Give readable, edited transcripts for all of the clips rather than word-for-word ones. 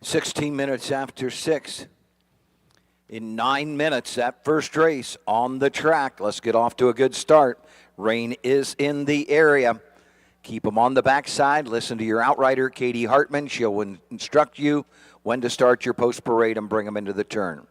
16 minutes after 6. In 9 minutes, that first race on the track. Let's get off to a good start. Rain is in the area. Keep them on the backside. Listen to your outrider, Katie Hartman. She'll instruct you when to start your post parade and bring them into the turn.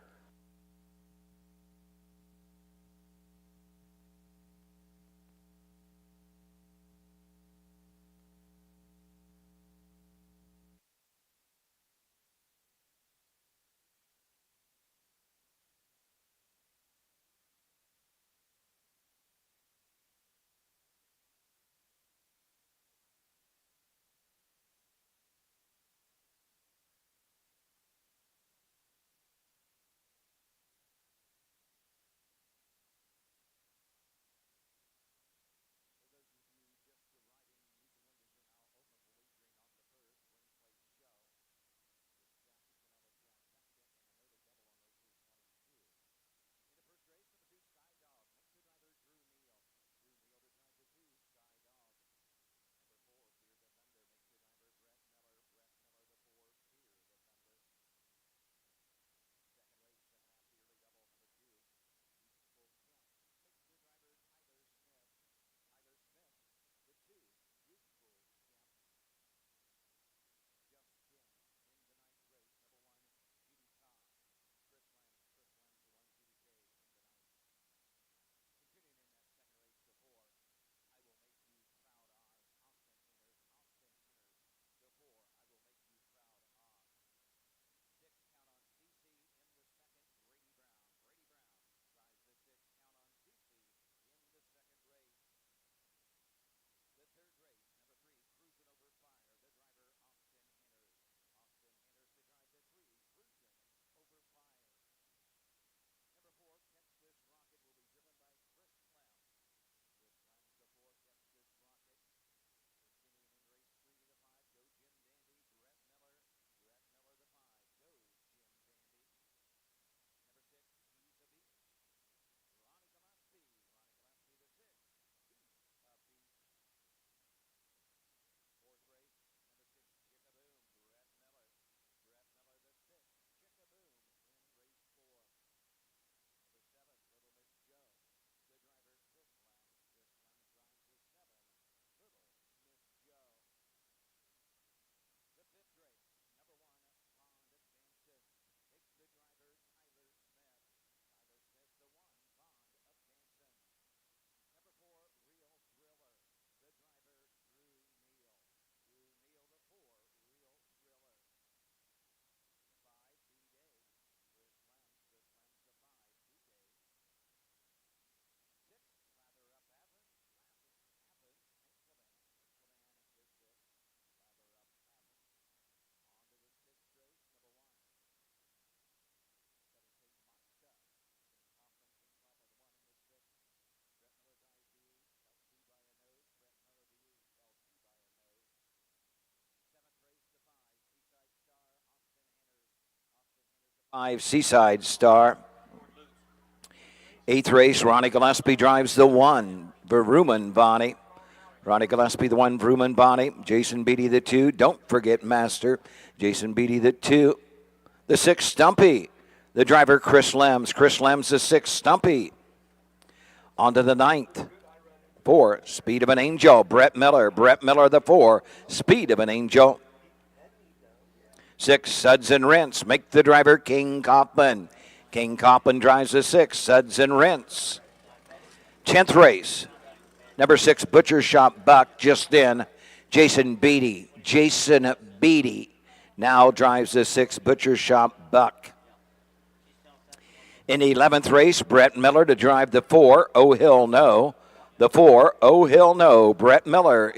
Five, Seaside Star. 8th race, Ronnie Gillespie drives the 1, Verumen Bonnie. Ronnie Gillespie, the 1, Verumen Bonnie. Jason Beatty, the 2. Don't forget Master. Jason Beatty, the 2. The 6, Stumpy. The driver, Chris Lems. Chris Lems, the 6, Stumpy. On to the 9th. 4, Speed of an Angel. Brett Miller. Brett Miller, the 4. Speed of an Angel. 6, Suds and Rents. Make the driver, King Copland. King Copland drives the 6, Suds and Rents. 10th race. Number 6, Butcher Shop Buck, just in. Jason Beatty. Jason Beatty now drives the 6, Butcher Shop Buck. In the 11th race, Brett Miller to drive the 4, Oh Hill No. The 4, Oh Hill No. Brett Miller.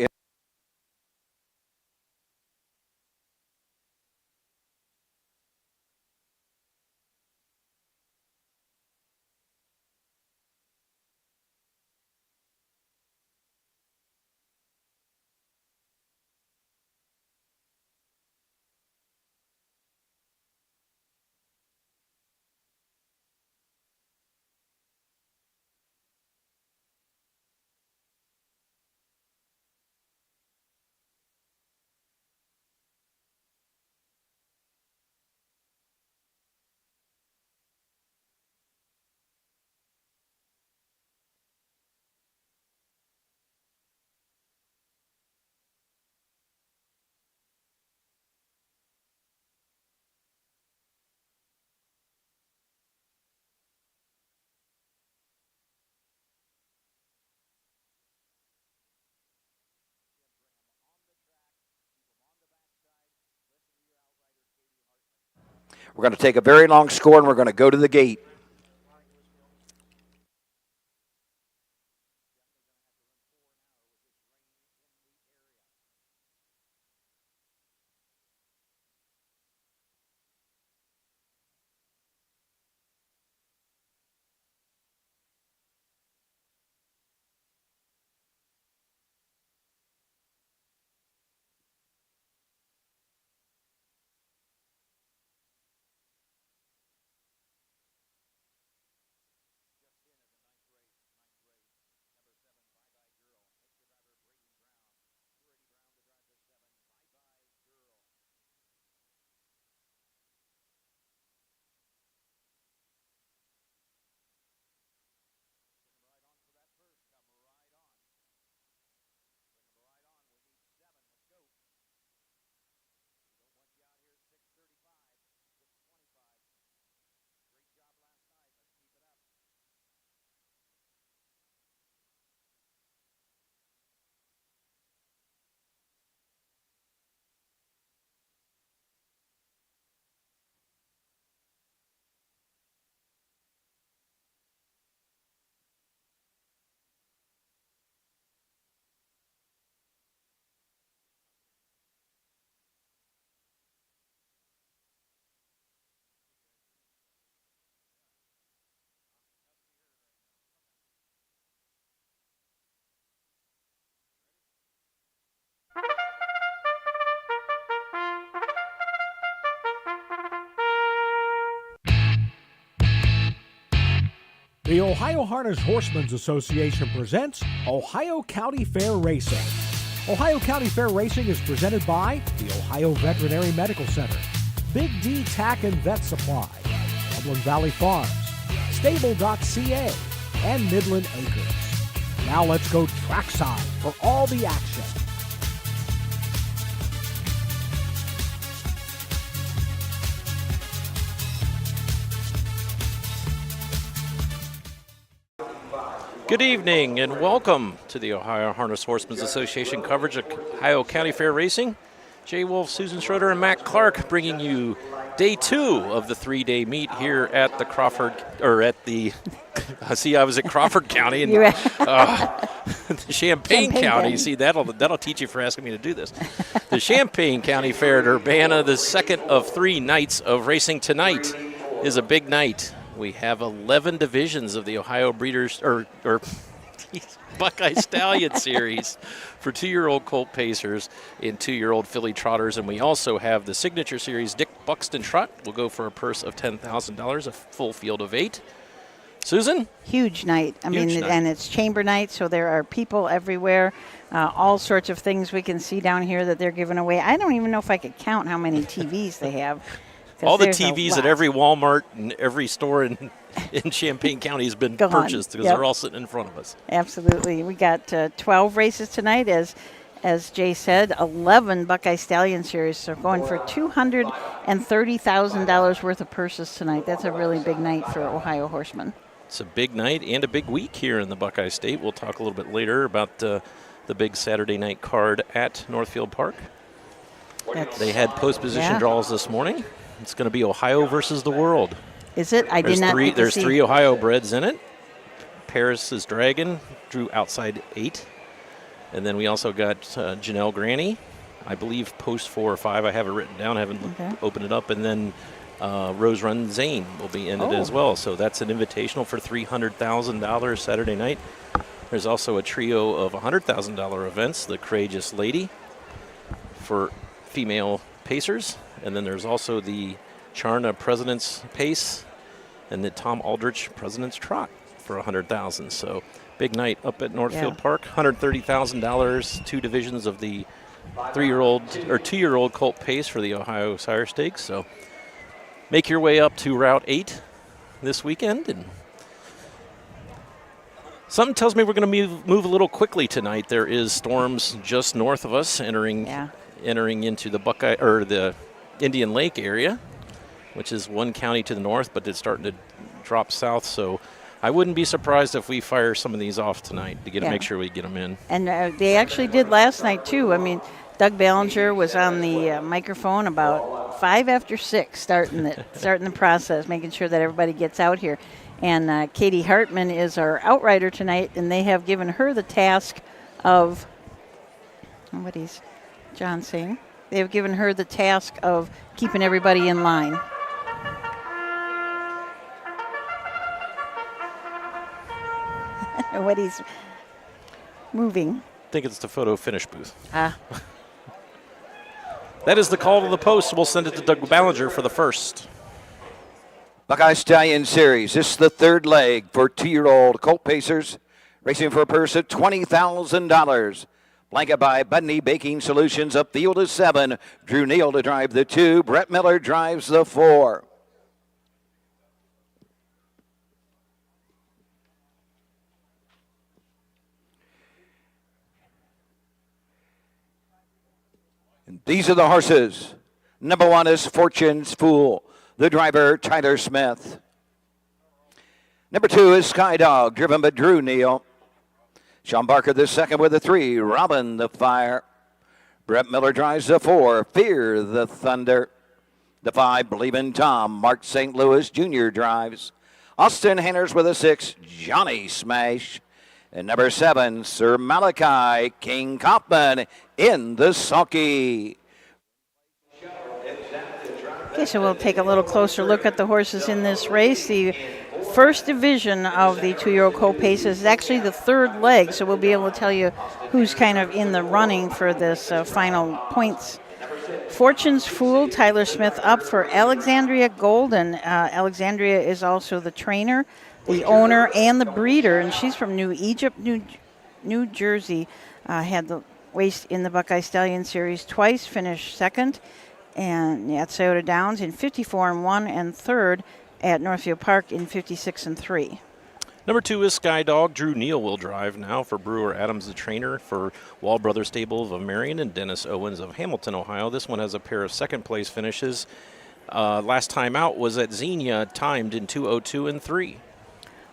We're going to take a very long score, and we're going to go to the gate. The Ohio Harness Horsemen's Association presents Ohio County Fair Racing. Ohio County Fair Racing is presented by the Ohio Veterinary Medical Center, Big D Tack and Vet Supply, Dublin Valley Farms, Stable.ca, and Midland Acres. Now let's go trackside for all the action. Good evening and welcome to the Ohio Harness Horsemen's Association coverage of Ohio County Fair Racing. Jay Wolf, Susan Schroeder, and Matt Clark bringing you day 2 of the 3-day meet here at the I was at Crawford County and Champaign County. See, that'll teach you for asking me to do this. The Champaign County Fair at Urbana, the second of 3 nights of racing tonight, is a big night. We have 11 divisions of the Ohio Breeders or Buckeye Stallion Series for 2-year-old colt pacers and 2-year-old filly trotters, and we also have the Signature Series Dick Buxton Trot. Will go for a purse of $10,000, a full field of 8. Susan? Huge night. And it's chamber night, so there are people everywhere. All sorts of things we can see down here that they're giving away. I don't even know if I could count how many TVs they have. All the TVs at every Walmart and every store in Champaign County has been purchased because they're all sitting in front of us. Absolutely. We got 12 races tonight, as Jay said, 11 Buckeye Stallion Series. So going for $230,000 worth of purses tonight. That's a really big night for Ohio horsemen. It's a big night and a big week here in the Buckeye State. We'll talk a little bit later about the big Saturday night card at Northfield Park. They had post-position draws this morning. It's going to be Ohio versus the world. Is it? There's 3 Ohio breds in it. Paris's Dragon drew outside 8. And then we also got Janelle Granny, I believe post 4 or 5. I have it written down. I haven't opened it up. And then Rose Run Zane will be in it as well. So that's an invitational for $300,000 Saturday night. There's also a trio of $100,000 events, the Courageous Lady for female pacers. And then there's also the Charna President's Pace and the Tom Aldrich President's Trot for $100,000. So big night up at Northfield Park. $130,000, 2 divisions of the 2-year-old colt pace for the Ohio Sire Stakes. So make your way up to Route 8 this weekend. And something tells me we're going to move a little quickly tonight. There is storms just north of us entering into the Buckeye or the Indian Lake area, which is one county to the north, but it's starting to drop south. So I wouldn't be surprised if we fire some of these off tonight to make sure we get them in. And they actually did last night, too. I mean, Doug Ballinger was on the microphone about 5 after 6 starting the process, making sure that everybody gets out here. And Katie Hartman is our outrider tonight, and they have given her the task of, what is John saying? They have given her the task of keeping everybody in line. What he's moving. I think it's the photo finish booth. Ah. That is the call to the post. We'll send it to Doug Ballinger for the first. Buckeye Stallion Series. This is the third leg for 2-year-old Colt Pacers, racing for a purse of $20,000. Blanket by Budney Baking Solutions. Up field is 7. Drew Neal to drive the 2. Brett Miller drives the 4. And these are the horses. Number 1 is Fortune's Fool. The driver, Tyler Smith. Number 2 is Sky Dog, driven by Drew Neal. Sean Barker the second with the 3. Robin the Fire. Brett Miller drives the 4. Fear the Thunder. The 5, Believe in Tom. Mark St. Louis Jr. drives. Austin Hanners with a 6. Johnny Smash. And number 7, Sir Malachi King Kaufman in the sulky. Okay, so we'll take a little closer look at the horses in this race. The first division of the 2-year-old Colt Paces is actually the third leg, so we'll be able to tell you who's kind of in the running for this final points. Fortune's Fool, Tyler Smith up for Alexandria Golden. Alexandria is also the trainer, the owner, and the breeder, and she's from New Egypt, New Jersey. Had the race in the Buckeye Stallion Series twice, finished second and at Scioto Downs in 54-1 and third at Northfield Park in 56-3. Number 2 is Sky Dog. Drew Neal will drive now for Brewer Adams, the trainer for Wall Brothers Stable of Marion, and Dennis Owens of Hamilton, Ohio. This one has a pair of second-place finishes. Last time out was at Xenia, timed in 2:02 and 3.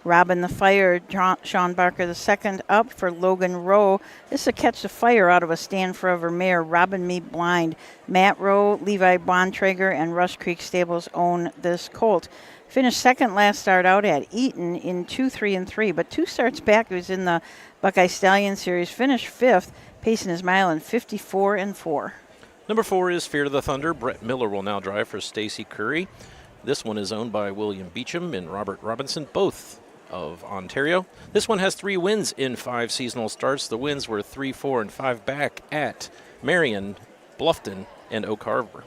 Robin the Fire, Sean Barker the second up for Logan Rowe. This is a catch the fire out of a Stand Forever mare, Robin Me Blind. Matt Rowe, Levi Bontrager, and Rush Creek Stables own this colt. Finished second last start out at Eaton in 2-3 and 3, but 2 starts back, he was in the Buckeye Stallion Series, finished 5th, pacing his mile in 54-4. Number 4 is Fear the Thunder. Brett Miller will now drive for Stacy Curry. This one is owned by William Beecham and Robert Robinson, both of Ontario. This one has 3 wins in 5 seasonal starts. The wins were 3, 4, and 5 back at Marion, Bluffton, and Oak Harbor.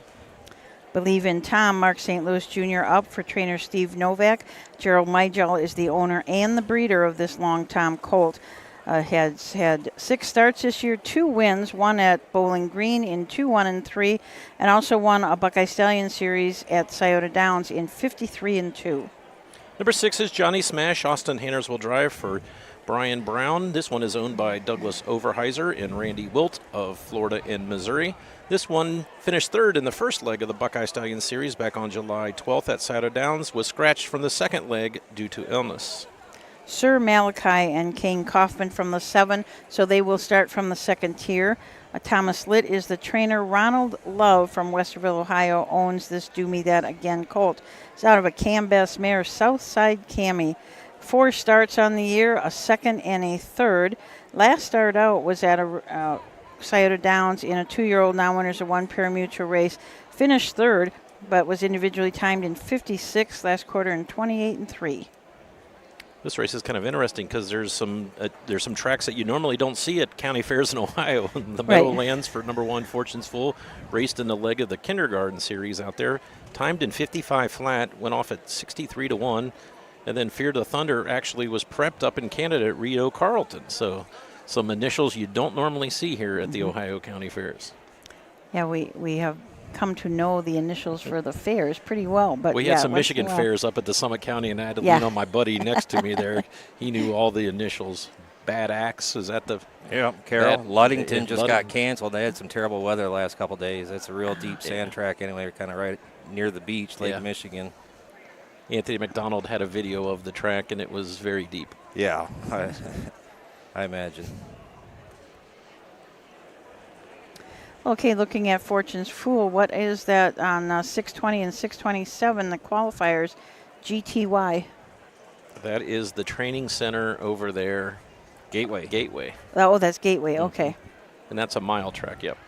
Believe in Tom, Mark St. Louis Jr. up for trainer Steve Novak. Gerald Mygel is the owner and the breeder of this Long Tom colt. Has had 6 starts this year, 2 wins, one at Bowling Green in 2-1 and 3, and also won a Buckeye Stallion Series at Scioto Downs in 53-2. Number 6 is Johnny Smash. Austin Hanners will drive for Brian Brown. This one is owned by Douglas Overheiser and Randy Wilt of Florida and Missouri. This one finished third in the first leg of the Buckeye Stallion Series back on July 12th at Scioto Downs, was scratched from the second leg due to illness. Sir Malachi and King Kaufman from the 7, so they will start from the second tier. Thomas Litt is the trainer. Ronald Love from Westerville, Ohio, owns this Do Me That Again colt. It's out of a Cambess mare, Southside Cammy. 4 starts on the year, a second and a third. Last start out was at a Scioto Downs in a 2-year-old non-winners of 1 pari-mutuel race. Finished third, but was individually timed in 56 last quarter and 28-3. This race is kind of interesting because there's some tracks that you normally don't see at county fairs in Ohio. The Meadowlands for number 1, Fortune's Fool, raced in the leg of the kindergarten series out there, timed in 55 flat, went off at 63-1, and then Fear the Thunder actually was prepped up in Canada at Rio Carlton. So some initials you don't normally see here at the Ohio County Fairs. Yeah, we have come to know the initials for the fairs pretty well. But we had some Michigan fairs up at the Summit County, and I had to lean on my buddy next to me there. He knew all the initials. Bad Axe, is that the... Yeah, Carol. Ludington just got canceled. They had some terrible weather the last couple of days. It's a real deep sand track anyway. We're kind of right near the beach, Lake Michigan. Anthony McDonald had a video of the track, and it was very deep. Yeah, I imagine. Okay, looking at Fortune's Fool, what is that on 620 and 627, the qualifiers, GTY? That is the training center over there. Gateway. Oh, that's Gateway, okay. And that's a mile track, yep.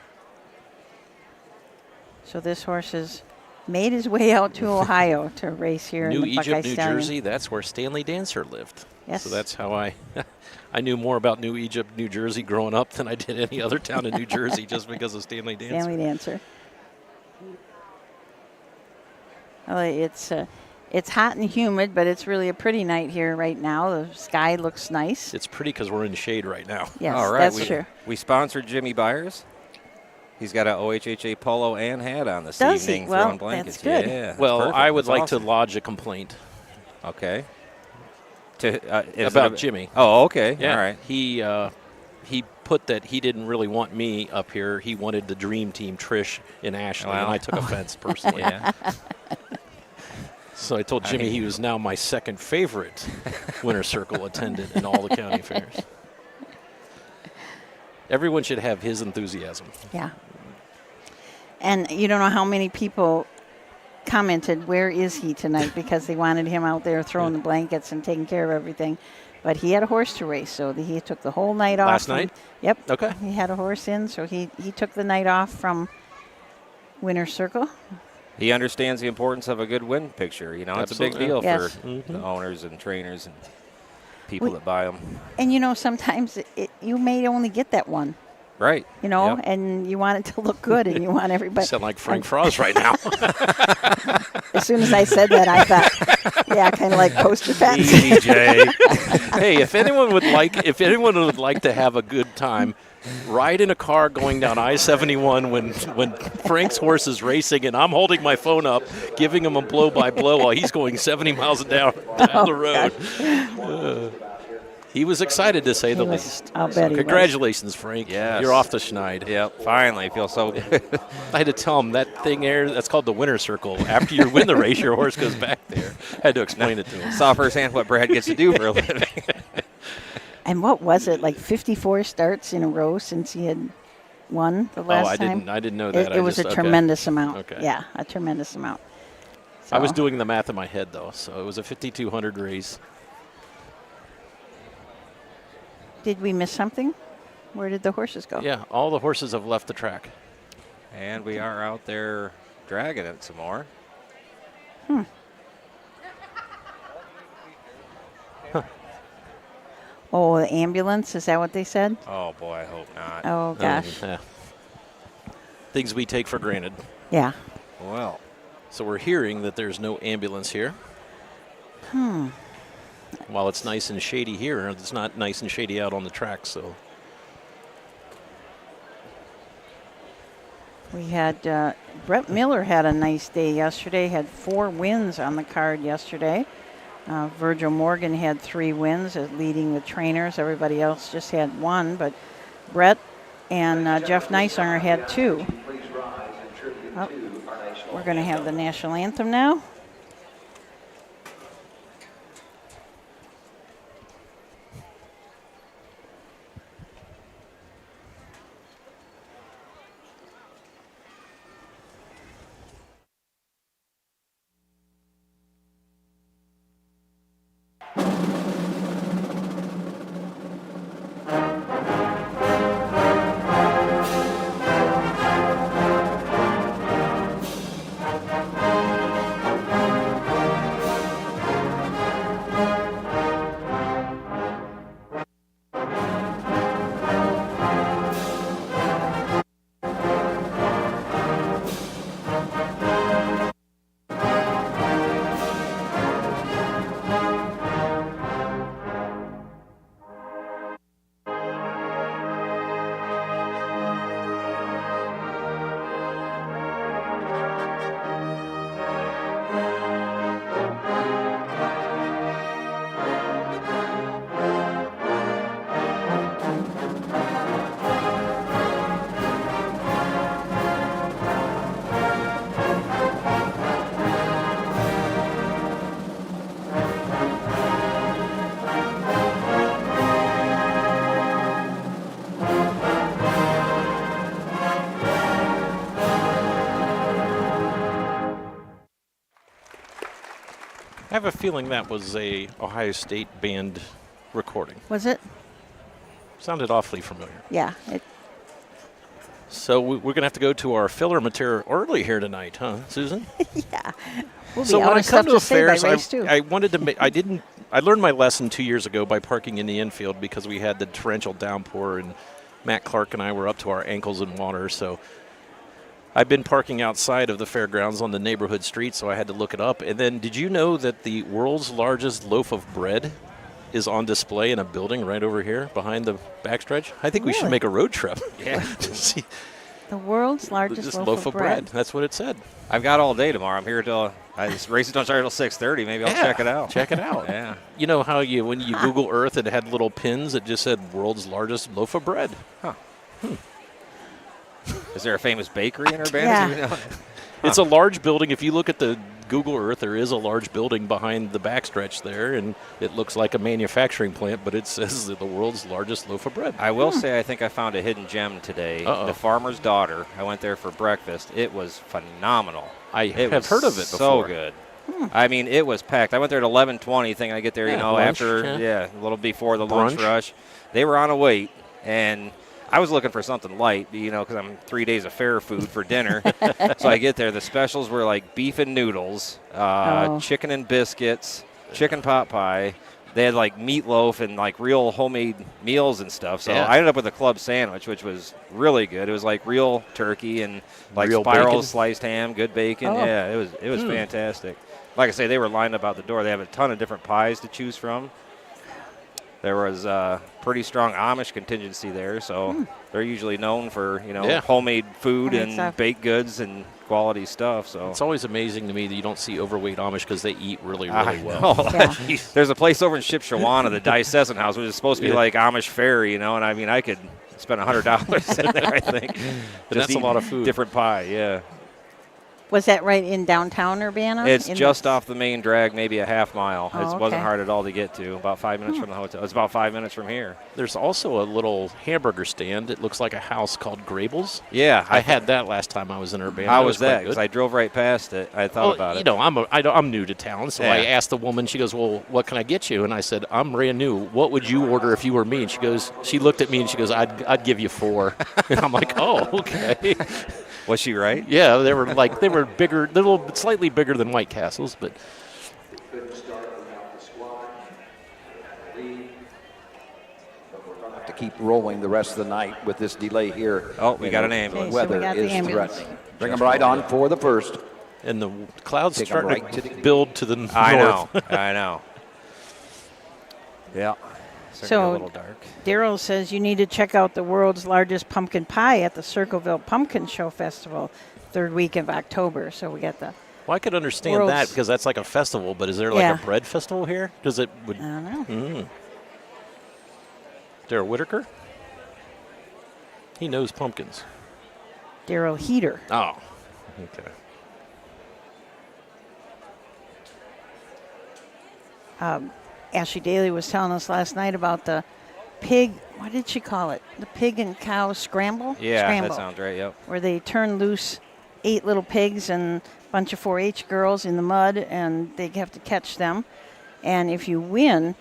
So this horse has made his way out to Ohio to race here in the Buckeye New Stallion. Jersey, that's where Stanley Dancer lived. Yes. So that's how I knew more about New Egypt, New Jersey growing up than I did any other town in New Jersey just because of Stanley Dancer. Stanley Dancer. Well, it's hot and humid, but it's really a pretty night here right now. The sky looks nice. It's pretty because we're in the shade right now. Yes, All right, that's true. We sponsored Jimmy Byers. He's got an OHHA polo and hat on this Does he? evening, Well, throwing blankets. that's good. Yeah, that's Well, perfect. I would That's like awesome. to lodge a complaint Okay. Is about it Jimmy. Oh, okay. Yeah, All right. He put that he didn't really want me up here. He wanted the dream team, Trish and Ashley, and Well. I took offense personally. Yeah. So I told Jimmy he was now my second favorite Winter Circle attendant in all the county fairs. Everyone should have his enthusiasm. Yeah. And you don't know how many people commented, where is he tonight? Because they wanted him out there throwing the blankets and taking care of everything. But he had a horse to race, so he took the whole night off. Last night? Yep. Okay. He had a horse in, so he took the night off from Winter Circle. He understands the importance of a good win picture. You know, it's a big Absolutely. deal Yes. for the owners and trainers and people that buy them. And, you know, sometimes you may only get that one, Right. you know, Yep. and you want it to look good and you want everybody. Sound like Frank Frost right now. As soon as I said that, I thought, yeah, kind of like poster pets. Easy, Jay. Hey, if anyone would like to have a good time, ride in a car going down I-71 when Frank's horse is racing and I'm holding my phone up, giving him a blow-by-blow while he's going 70 miles down the road. He was excited, to say the least. I'll bet he was. Congratulations, Frank. Yes. You're off the schneid. Yep. Finally, feel so good. I had to tell him that thing there, that's called the winner circle. After you win the race, your horse goes back there. I had to explain it to him. Saw firsthand what Brad gets to do for a living. And what was it, like 54 starts in a row since he had won the last time? I didn't know that. It was a tremendous amount. Okay. Yeah, a tremendous amount. I was So- doing the math in my head, though, so it was a 5,200 race. Did we miss something? Where did the horses go? Yeah, all the horses have left the track. And we are out there dragging it some more. Oh, the ambulance, is that what they said? Oh, boy, I hope not. Oh, gosh. Yeah. Things we take for granted. Yeah. Well, So we're hearing that there's no ambulance here. While it's nice and shady here, it's not nice and shady out on the track, so. We had Brett Miller had a nice day yesterday, had 4 wins on the card yesterday. Virgil Morgan had 3 wins, leading the trainers. Everybody else just had 1, but Brett and Jeff Neisunger had 2. Oh, we're going to have the national anthem now. have a feeling that was a Ohio State band recording. Was it? Sounded awfully familiar. Yeah. So we're going to have to go to our filler material early here tonight, huh, Susan? Yeah. We'll be So out when I of come stuff to to say by affairs, race 2. I wanted to I learned my lesson 2 years ago by parking in the infield because we had the torrential downpour and Matt Clark and I were up to our ankles in water. So I've been parking outside of the fairgrounds on the neighborhood street, so I had to look it up. And then, did you know that the world's largest loaf of bread is on display in a building right over here behind the backstretch? I think we should Really? make a road trip. Yeah. to see The world's largest this loaf of bread. That's what it said. I've got all day tomorrow. I'm here till this races don't start till 6:30. Maybe I'll check it out. Check it out. Yeah. You know how when you Google Earth, it had little pins that just said "world's largest loaf of bread." Is there a famous bakery in Urbana? Yeah. Do you know? It's a large building. If you look at the Google Earth, there is a large building behind the backstretch there, and it looks like a manufacturing plant, but it says that the world's largest loaf of bread. I will say I think I found a hidden gem today. Uh-oh. The Farmer's Daughter. I went there for breakfast. It was phenomenal. It was have heard of it so before. good. I mean, it was packed. I went there at 11:20, thinking I'd get there, lunch, after, a little before the lunch Brunch. rush. They were on a wait, and I was looking for something light, because I'm 3 days of fair food for dinner. So I get there. The specials were like beef and noodles, chicken and biscuits, chicken pot pie. They had like meatloaf and like real homemade meals and stuff. So I ended up with a club sandwich, which was really good. It was like real turkey and like Real spiral bacon? sliced ham, good bacon. Oh. Yeah, it was fantastic. Like I say, they were lined up out the door. They have a ton of different pies to choose from. There was pretty strong Amish contingency there, so they're usually known for homemade food Homemade and stuff. baked goods and quality stuff. So It's always amazing to me that you don't see overweight Amish because they eat really, I really well. know. Yeah. There's a place over in Shipshawana, the Diocesan House, which is supposed to be like Amish fare, and I mean, I could spend $100 in there, I think. But that's a eating lot of food. Different pie, yeah. Was that right in downtown Urbana? It's In just off the main drag, maybe a half mile. Oh, It wasn't okay. hard at all to get to, about 5 minutes from the hotel. It's about 5 minutes from here. There's also a little hamburger stand. It looks like a house called Grable's. Yeah. I had that last time I was in Urbana. How It was quite that? good. Because I drove right past it. I thought about it. I'm new to town, so I Yeah. asked the woman. She goes, "Well, what can I get you?" And I said, "I'm brand new. What would you order if you were me?" And she looked at me and she goes, "I'd give you 4." And I'm like, "Oh, okay." Was she right? Yeah, they were bigger, slightly bigger than White Castles, but To keep rolling the rest of the night with this delay here. Oh, we got an ambulance. Okay, so we Weather got the is ambulance. threatening. Bring them right on for the first. and the clouds Take 'em starting right to to the- build to the north. I know. I know. Yeah. Starting to get So- a little dark. Daryl says you need to check out the world's largest pumpkin pie at the Circleville Pumpkin Show Festival, third week of October. So we got the, Well, I could understand that World's- because that's like a festival, but is there like Yeah. a bread festival here? Does it would I don't know. Darryl Whitaker? He knows pumpkins. Daryl Heater. Oh, okay. Ashley Daly was telling us last night about the pig, what did she call it? The pig and cow scramble? Yeah, Scramble, that sounds right. Yep. where they turn loose 8 little pigs and a bunch of 4-H girls in the mud, and they have to catch them. And if you win,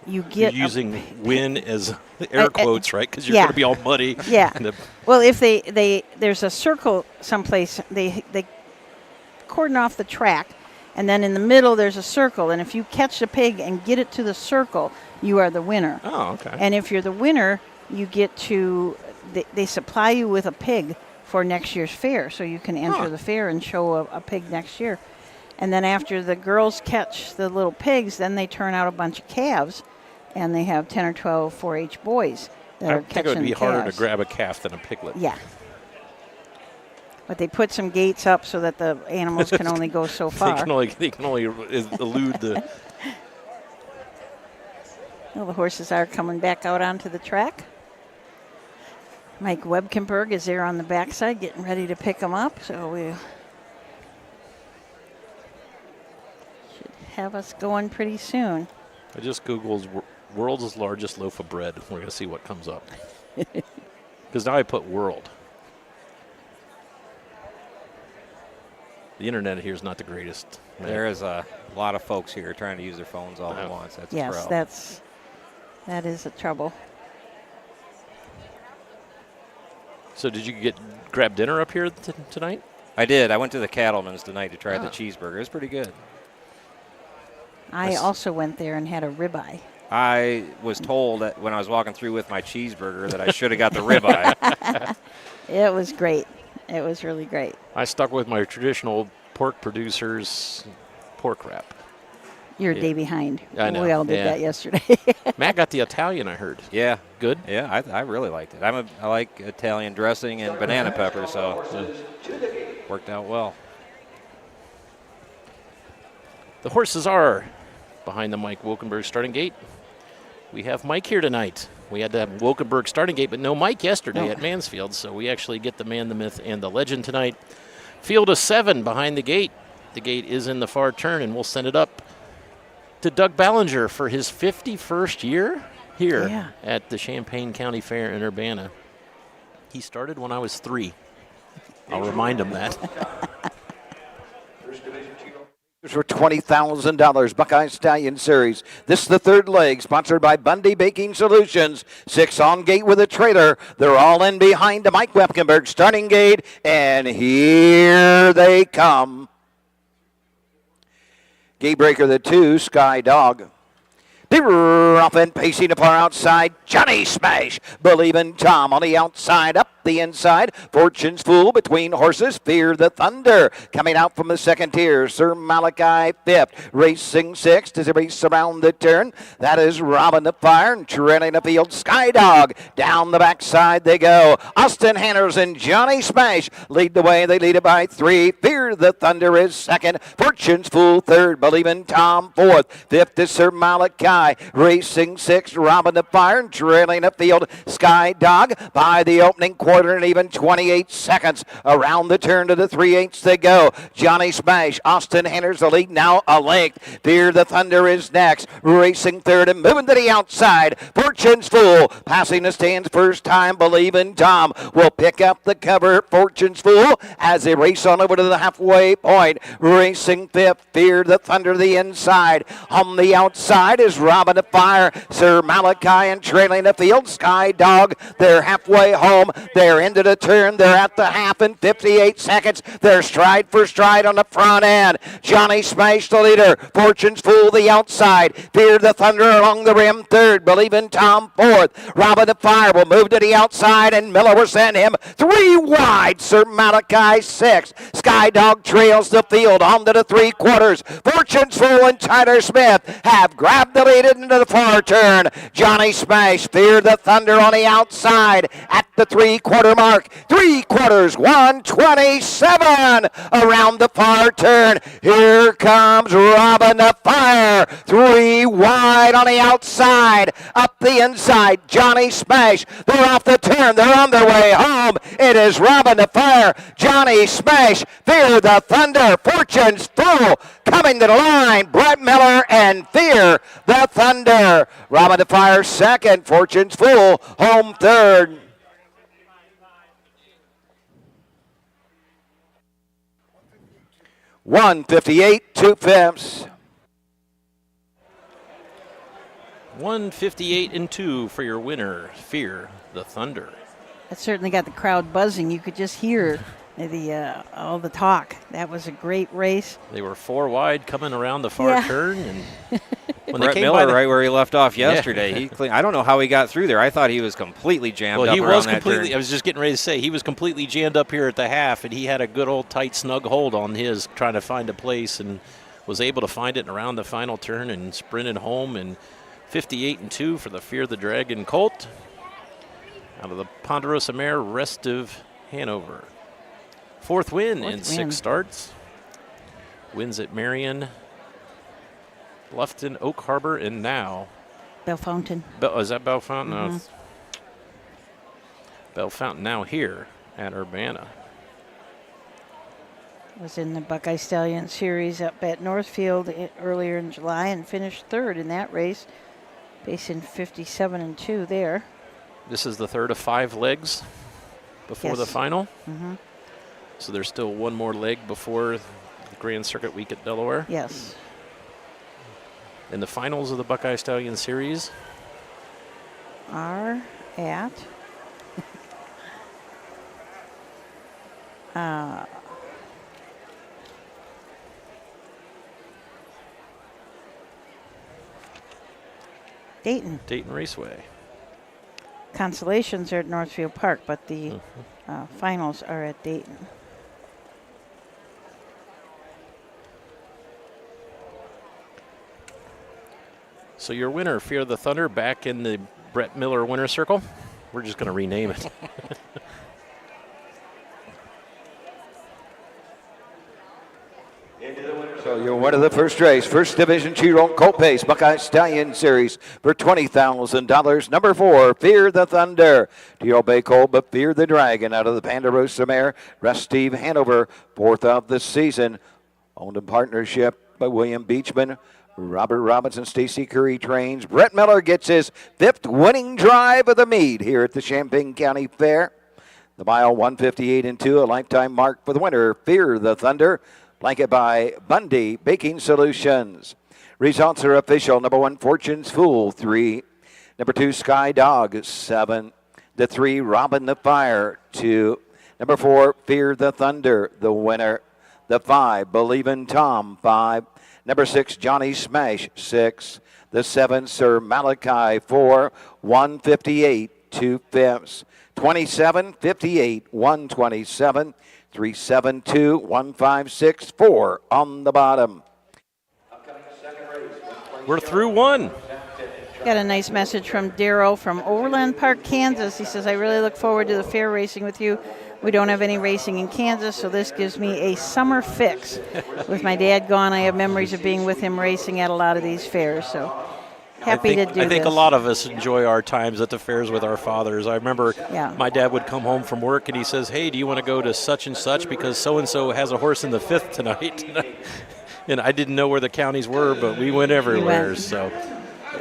you You're get using "win" as air quotes, right? Because you're yeah. going to be all muddy. Yeah. And Well, if they there's a circle someplace, they cordon off the track, and then in the middle there's a circle, and if you catch the pig and get it to the circle, you are the winner. oh, okay. And if you're the winner, you get to they supply you with a pig for next year's fair, so you can enter the fair and show a pig next year. And then after the girls catch the little pigs, then they turn out a bunch of calves, and they have 10 or 12 4-H boys that I are think catching it would be harder to calves. grab a calf than a piglet. Yeah. But they put some gates up so that the animals can only go so They far. can only elude the. Well, the horses are coming back out onto the track. Mike Webkenberg is there on the backside getting ready to pick them up. So we should have us going pretty soon. I just Googled "world's largest loaf of bread." We're going to see what comes up. Because now I put "world." The internet here is not the greatest. There is a lot of folks here trying to use their phones all at once. That's a Yes, problem. that is a trouble. So did you grab dinner up here tonight? I did. I went to the Cattleman's tonight to try the cheeseburger. It was pretty good. I also went there and had a ribeye. I was told that when I was walking through with my cheeseburger that I should have got the ribeye. It was great. It was really great. I stuck with my traditional pork producer's pork wrap. You're a day behind. I know. We all did that yesterday. Matt got the Italian, I heard. Yeah. Good? Yeah, I really liked it. I like Italian dressing and banana pepper, so worked out well. The horses are behind the Mike Wilkenberg starting gate. We have Mike here tonight. We had to have Wilkenberg starting gate, but no Mike yesterday at Mansfield, so we actually get the man, the myth, and the legend tonight. Field of 7 behind the gate. The gate is in the far turn, and we'll send it up to Doug Ballinger for his 51st year here at the Champaign County Fair in Urbana. He started when I was 3. I'll remind him that. For $20,000 Buckeye Stallion Series. This is the third leg, sponsored by Bundy Baking Solutions. 6 on gate with a trailer. They're all in behind the Mike Wilkenberg starting gate, and here they come. Gate breaker, the 2, Sky Dog. Off and pacing to far outside, Johnny Smash. Believin' Tom on the outside, up the inside. Fortune's Fool between horses. Fear the Thunder coming out from the second tier. Sir Malachi 5th. Racing 6th as they race around the turn. That is Robin the Fire and trailing the field. Sky Dog down the backside they go. Austin Hanners and Johnny Smash lead the way. They lead it by 3. Fear the Thunder is second. Fortune's Fool third. Believin' Tom 4th. 5th is Sir Malachi. Racing 6th, Robin the Fire, and trailing the field, Sky Dog by the opening quarter and even 28 seconds. Around the turn to the 3/8 they go. Johnny Smash, Austin Hanners the lead now a length. Fear the Thunder is next. Racing third and moving to the outside. Fortune's Fool passing the stands first time. Believin' Tom will pick up the cover. Fortune's Fool as they race on over to the halfway point. Racing 5th, Fear the Thunder the inside. On the outside is Robin the Fire, Sir Malachi, and trailing the field, Sky Dog. They're halfway home. They're into the turn. They're at the half in 58 seconds. They're stride for stride on the front end. Johnny Smash the leader. Fortune's Fool the outside. Fear the Thunder along the rim third. Believin' Tom 4th. Robin the Fire will move to the outside, and Miller will send him 3 wide. Sir Malachi 6th. Sky Dog trails the field onto the 3/4. Fortune's Fool and Tyler Smith have grabbed the lead into the far turn. Johnny Smash, Fear the Thunder on the outside at the 3/4 mark. 3/4, 127 around the far turn. Here comes Robin the Fire. 3 wide on the outside. Up the inside, Johnny Smash. They're off the turn. They're on their way home. It is Robin the Fire, Johnny Smash, Fear the Thunder, Fortune's Fool coming to the line. Brett Miller and Fear the Thunder. Robin the Fire second, Fortune's Fool home third. $158, 2/5. 158 and 2 for your winner, Fear the Thunder. That certainly got the crowd buzzing. You could just hear all the talk. That was a great race. They were 4 wide coming around the far turn, and when Brett they came Miller by right where he left off yesterday. I don't know how he got through there. I thought he was completely jammed up he around was that completely. turn. I was just getting ready to say he was completely jammed up here at the half, and he had a good old tight snug hold on his, trying to find a place, and was able to find it around the final turn and sprinted home. And 58 and 2 for the Fear the Dragon Colt out of the Ponderosa Mare Rest of Hanover. 4th win in 6 starts. Wins at Marion, Bluffton, Oak Harbor, and now Bellefontaine. is that Bellefontaine? No, it's Bellefontaine now here at Urbana. Was in the Buckeye Stallion Series up at Northfield earlier in July and finished 3rd in that race, pacing 57 and 2 there. This is the 3rd of 5 legs before the final. Mm-hmm. So there's still one more leg before Grand Circuit Week at Delaware. Yes. And the finals of the Buckeye Stallion Series are at Dayton. Dayton Raceway. Consolations are at Northfield Park, but the finals are at Dayton. So your winner, Fear the Thunder, back in the Brett Miller winner circle. We're just going to rename it. So you're one of the first race, first division 2-year-old colt pace, Buckeye Stallion Series for $20,000. Number 4, Fear the Thunder. 2-year-old bay colt, but Fear the Dragon out of the Ponderosa mare. Russ Steve Hanover, 4th of the season. Owned in partnership by William Beechman, Robert Robinson, Stacy Curry trains. Brett Miller gets his 5th winning drive of the meet here at the Champaign County Fair. The mile 158 and 2, a lifetime mark for the winner, Fear the Thunder. Blanket by Bundy Baking Solutions. Results are official. Number 1, Fortune's Fool, 3. Number 2, Sky Dog, 7. The 3, Robin the Fire, 2. Number 4, Fear the Thunder, the winner. The 5, Believe in Tom, 5. Number 6, Johnny Smash, 6. The 7, Sir Malachi, 4. 158, 2/5. 27, 58, 127. 372, 1564 on the bottom. We're through one. Got a nice message from Darrow from Overland Park, Kansas. He says, I really look forward to the fair racing with you. We don't have any racing in Kansas, so this gives me a summer fix. With my dad gone, I have memories of being with him racing at a lot of these fairs, so happy to do this. I think a lot of us enjoy our times at the fairs with our fathers. I remember my dad would come home from work and he says, hey, do you want to go to such and such because so-and-so has a horse in the 5th tonight? And I didn't know where the counties were, but we went everywhere. So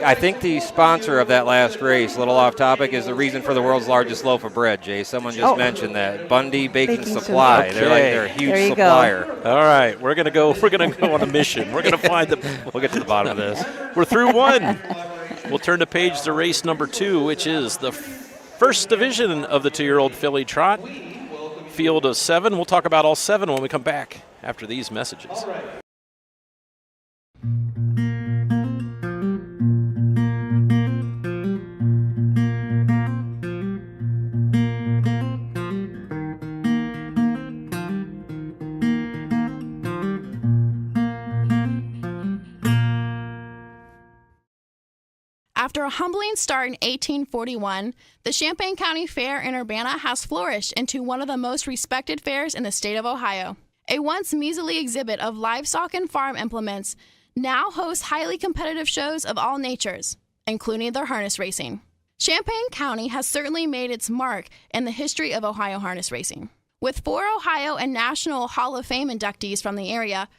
I think the sponsor of that last race, a little off topic, is the reason for the world's largest loaf of bread, Jay. Someone just mentioned that. Bundy Baking Supply. Okay. They're a huge supplier. All right, we're gonna go on a mission. We're gonna find we'll get to the bottom of this. We're through one. We'll turn the page to race number 2, which is the first division of the 2-year-old filly trot. Field of 7. We'll talk about all 7 when we come back after these messages. After a humbling start in 1841, the Champaign County Fair in Urbana has flourished into one of the most respected fairs in the state of Ohio. A once measly exhibit of livestock and farm implements now hosts highly competitive shows of all natures, including their harness racing. Champaign County has certainly made its mark in the history of Ohio harness racing. With 4 Ohio and National Hall of Fame inductees from the area,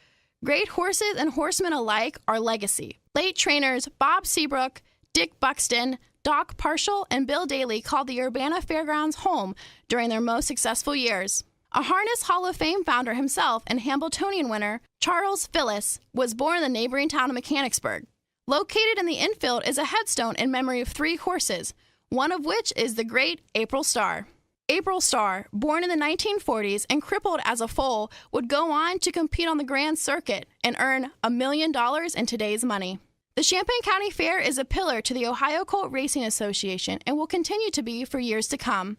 great horses and horsemen alike are legacy. Late trainers Bob Seabrook, Dick Buxton, Doc Parshall, and Bill Daly called the Urbana Fairgrounds home during their most successful years. A Harness Hall of Fame founder himself and Hambletonian winner, Charles Phyllis, was born in the neighboring town of Mechanicsburg. Located in the infield is a headstone in memory of 3 horses, one of which is the great April Star. April Star, born in the 1940s and crippled as a foal, would go on to compete on the Grand Circuit and earn $1 million in today's money. The Champaign County Fair is a pillar to the Ohio Colt Racing Association and will continue to be for years to come.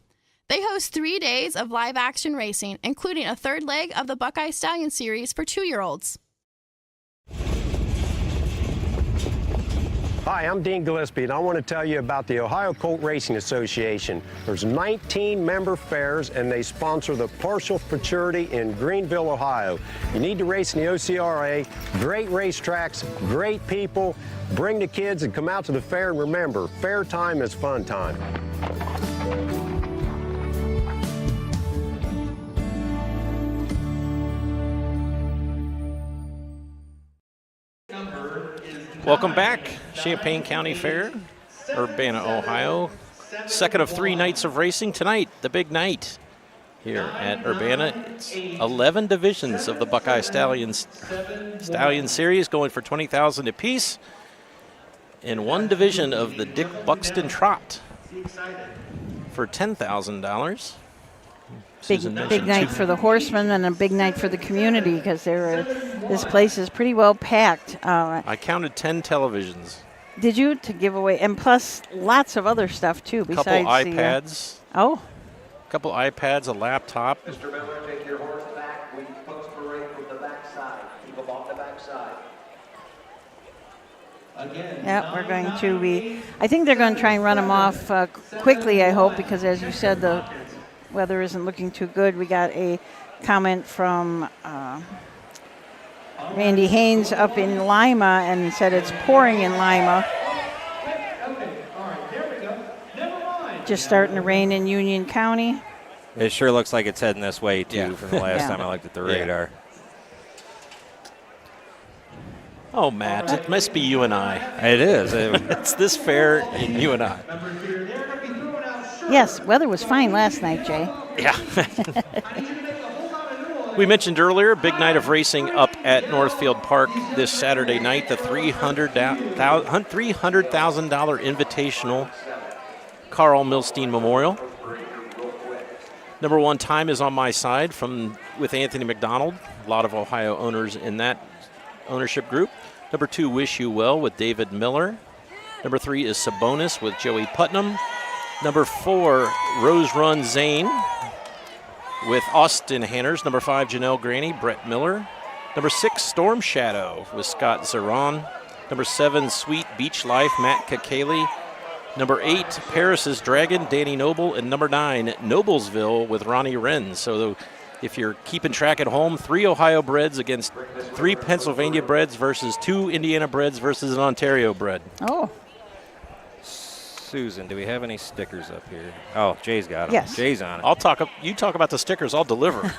They host 3 days of live action racing, including a 3rd leg of the Buckeye Stallion Series for 2-year-olds. Hi, I'm Dean Gillespie, and I want to tell you about the Ohio Colt Racing Association. There's 19 member fairs, and they sponsor the Partial Futurity in Greenville, Ohio. You need to race in the OCRA. Great racetracks, great people. Bring the kids and come out to the fair, and remember, fair time is fun time. Welcome back, Champaign County Fair, Urbana, Ohio. Second of 3 nights of racing. Tonight, the big night. here at Urbana. It's 11 divisions of the Buckeye Stallion Series going for $20,000 apiece, and one division of the Dick Buxton Trot for $10,000. Big night for the horsemen and a big night for the community because this place is pretty well packed. I counted 10 televisions. Did you, to give away? And plus lots of other stuff too besides couple iPads. A couple iPads, a laptop. Mr. Miller, take your horse back. We post parade from the backside. Keep them on the backside. Yeah, we're going to be. I think they're going to try and run them off quickly, I hope, because as you said, the weather isn't looking too good. We got a comment from Randy Haynes up in Lima and said it's pouring in Lima. Just starting to rain in Union County. It sure looks like it's heading this way, too, from the last time I looked at the radar. Oh, Matt, it must be you and I. It is. It's this fair and you and I. Yes, weather was fine last night, Jay. Yeah. We mentioned earlier, big night of racing up at Northfield Park this Saturday night, the $300,000 Invitational Carl Milstein Memorial. Number one, Time is on my side with Anthony McDonald. A lot of Ohio owners in that ownership group. Number two, Wish You Well with David Miller. Number three is Sabonis with Joey Putnam. Number four, Rose Run Zane with Austin Hanners. Number five, Janelle Granny, Brett Miller. Number six, Storm Shadow with Scott Zeron. Number seven, Sweet Beach Life, Matt Kakali. Number eight, Paris's Dragon, Danny Noble. And number nine, Noblesville with Ronnie Wren. So if you're keeping track at home, 3 Ohio breds against 3 Pennsylvania breds versus 2 Indiana breds versus an Ontario bred. Oh. Susan, do we have any stickers up here? Oh, Jay's got them. Yes. Jay's on it. You talk about the stickers, I'll deliver.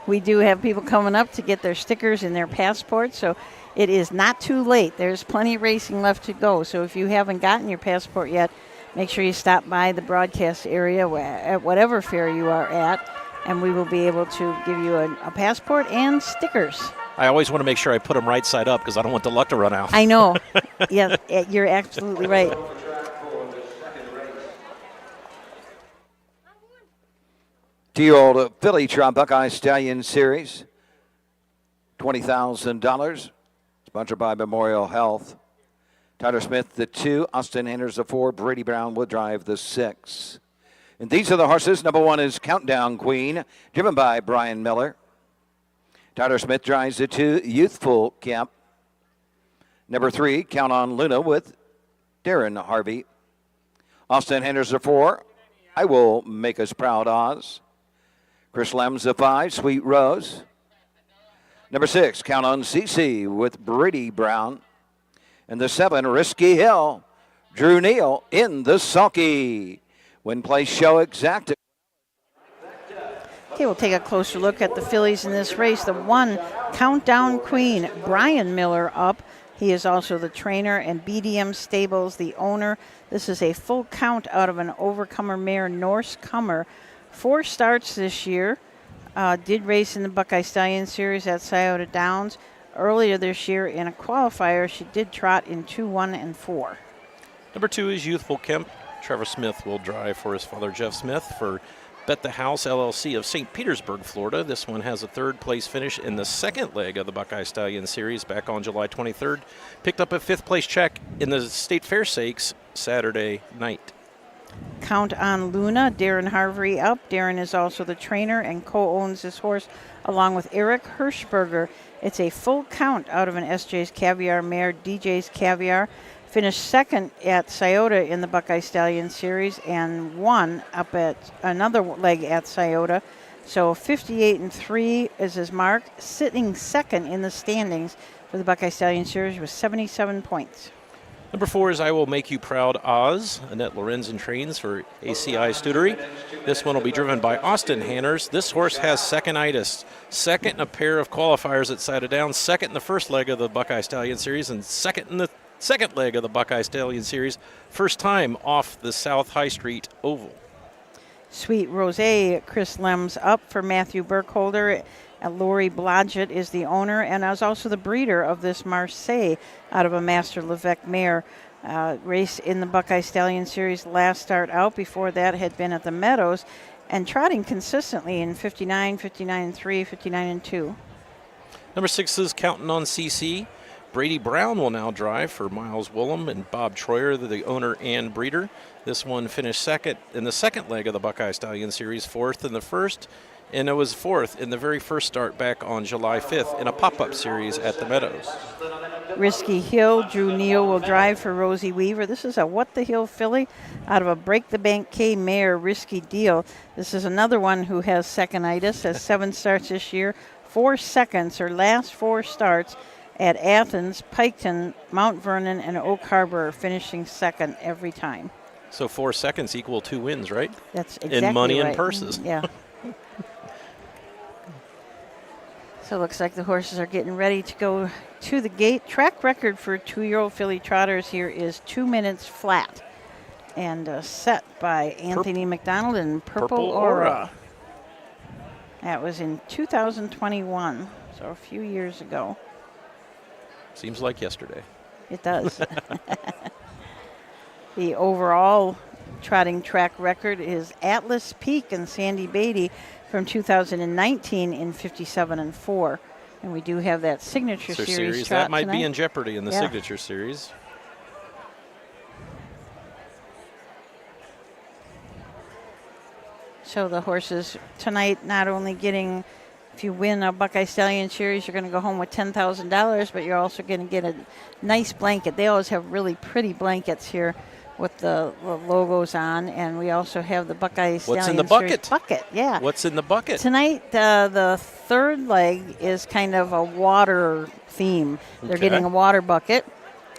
We do have people coming up to get their stickers and their passports, so it is not too late. There's plenty of racing left to go, so if you haven't gotten your passport yet, make sure you stop by the broadcast area at whatever fair you are at, and we will be able to give you a passport and stickers. I always want to make sure I put them right side up because I don't want the luck to run out. I know. Yeah, you're absolutely right. Two-year-old Philly Trot Buckeye Stallion Series, $20,000. Sponsored by Memorial Health. Tyler Smith, the 2. Austin Hanners, the 4. Brady Brown will drive the 6. And these are the horses. Number 1 is Countdown Queen, driven by Brian Miller. Tyler Smith drives the 2. Youthful Camp. Number 3, Count on Luna with Darren Harvey. Austin Hanners, the 4. I Will Make Us Proud, Oz. Chris Lamb's the 5, Sweet Rose. Number 6, Count on CC with Brady Brown. And the 7, Risky Hill, Drew Neal in the sulky. Win place show exact. Okay, we'll take a closer look at the fillies in this race. The 1, Countdown Queen, Brian Miller up. He is also the trainer, and BDM Stables, the owner. This is a full count out of an Overcomer mare, Norse Comer. 4 starts this year. Did race in the Buckeye Stallion Series at Scioto Downs. Earlier this year in a qualifier, she did trot in 2, 1, and 4. Number 2 is Youthful Kemp. Trevor Smith will drive for his father, Jeff Smith, for Bet the House LLC of St. Petersburg, Florida. This one has a 3rd place finish in the 2nd leg of the Buckeye Stallion Series back on July 23rd. Picked up a 5th place check in the State Fair Stakes Saturday night. Count on Luna, Darren Harvey up. Darren is also the trainer and co-owns this horse along with Eric Hirschberger. It's a full count out of an SJ's Caviar mare, DJ's Caviar. Finished 2nd at Scioto in the Buckeye Stallion Series and won up at another leg at Scioto. So 58-3 is his mark, sitting 2nd in the standings for the Buckeye Stallion Series with 77 points. Number 4 is I Will Make You Proud, Oz. Annette Lorenzen trains for ACI Stuttery. This one will be driven by Austin Hanners. This horse has second-itis. 2nd in a pair of qualifiers at Scioto Downs, 2nd in the 1st leg of the Buckeye Stallion Series, and 2nd in the 2nd leg of the Buckeye Stallion Series. First time off the South High Street Oval. Sweet Rosé, Chris Lems up for Matthew Burkholder. Lori Blodgett is the owner and is also the breeder of this Marseille out of a Master Levesque mare. Race in the Buckeye Stallion Series last start out. Before that had been at the Meadows and trotting consistently in 59, 59 3, 59 2. Number 6 is Counting on CC. Brady Brown will now drive for Miles Woolham and Bob Troyer, the owner and breeder. This one finished second in the second leg of the Buckeye Stallion Series, fourth in the first, and it was fourth in the very first start back on July 5th in a pop-up series at the Meadows. Risky Hill, Drew Neal will drive for Rosie Weaver. This is a What the Hill filly out of a Break the Bank K mare, Risky Deal. This is another one who has seconditis, has 7 starts this year, 4 seconds, her last 4 starts at Athens, Piketon, Mount Vernon, and Oak Harbor, finishing second every time. So 4 seconds equal 2 wins, right? That's exactly in money right. and purses. Yeah. So it looks like the horses are getting ready to go to the gate. Track record for 2-year-old filly trotters here is 2 minutes flat. And set by Anthony McDonald and Purple Aura. That was in 2021, so a few years ago. Seems like yesterday. It does. The overall trotting track record is Atlas Peak and Sandy Beatty from 2019 in 57 4. And we do have that signature series trot that might tonight. be in jeopardy in the signature series. So the horses tonight not only getting, if you win a Buckeye Stallion Series, you're going to go home with $10,000, but you're also going to get a nice blanket. They always have really pretty blankets here with the logos on, and we also have the Buckeye Stallion What's in the Series bucket? bucket. Yeah. What's in the bucket? Tonight, the third leg is kind of a water theme. They're getting a water bucket.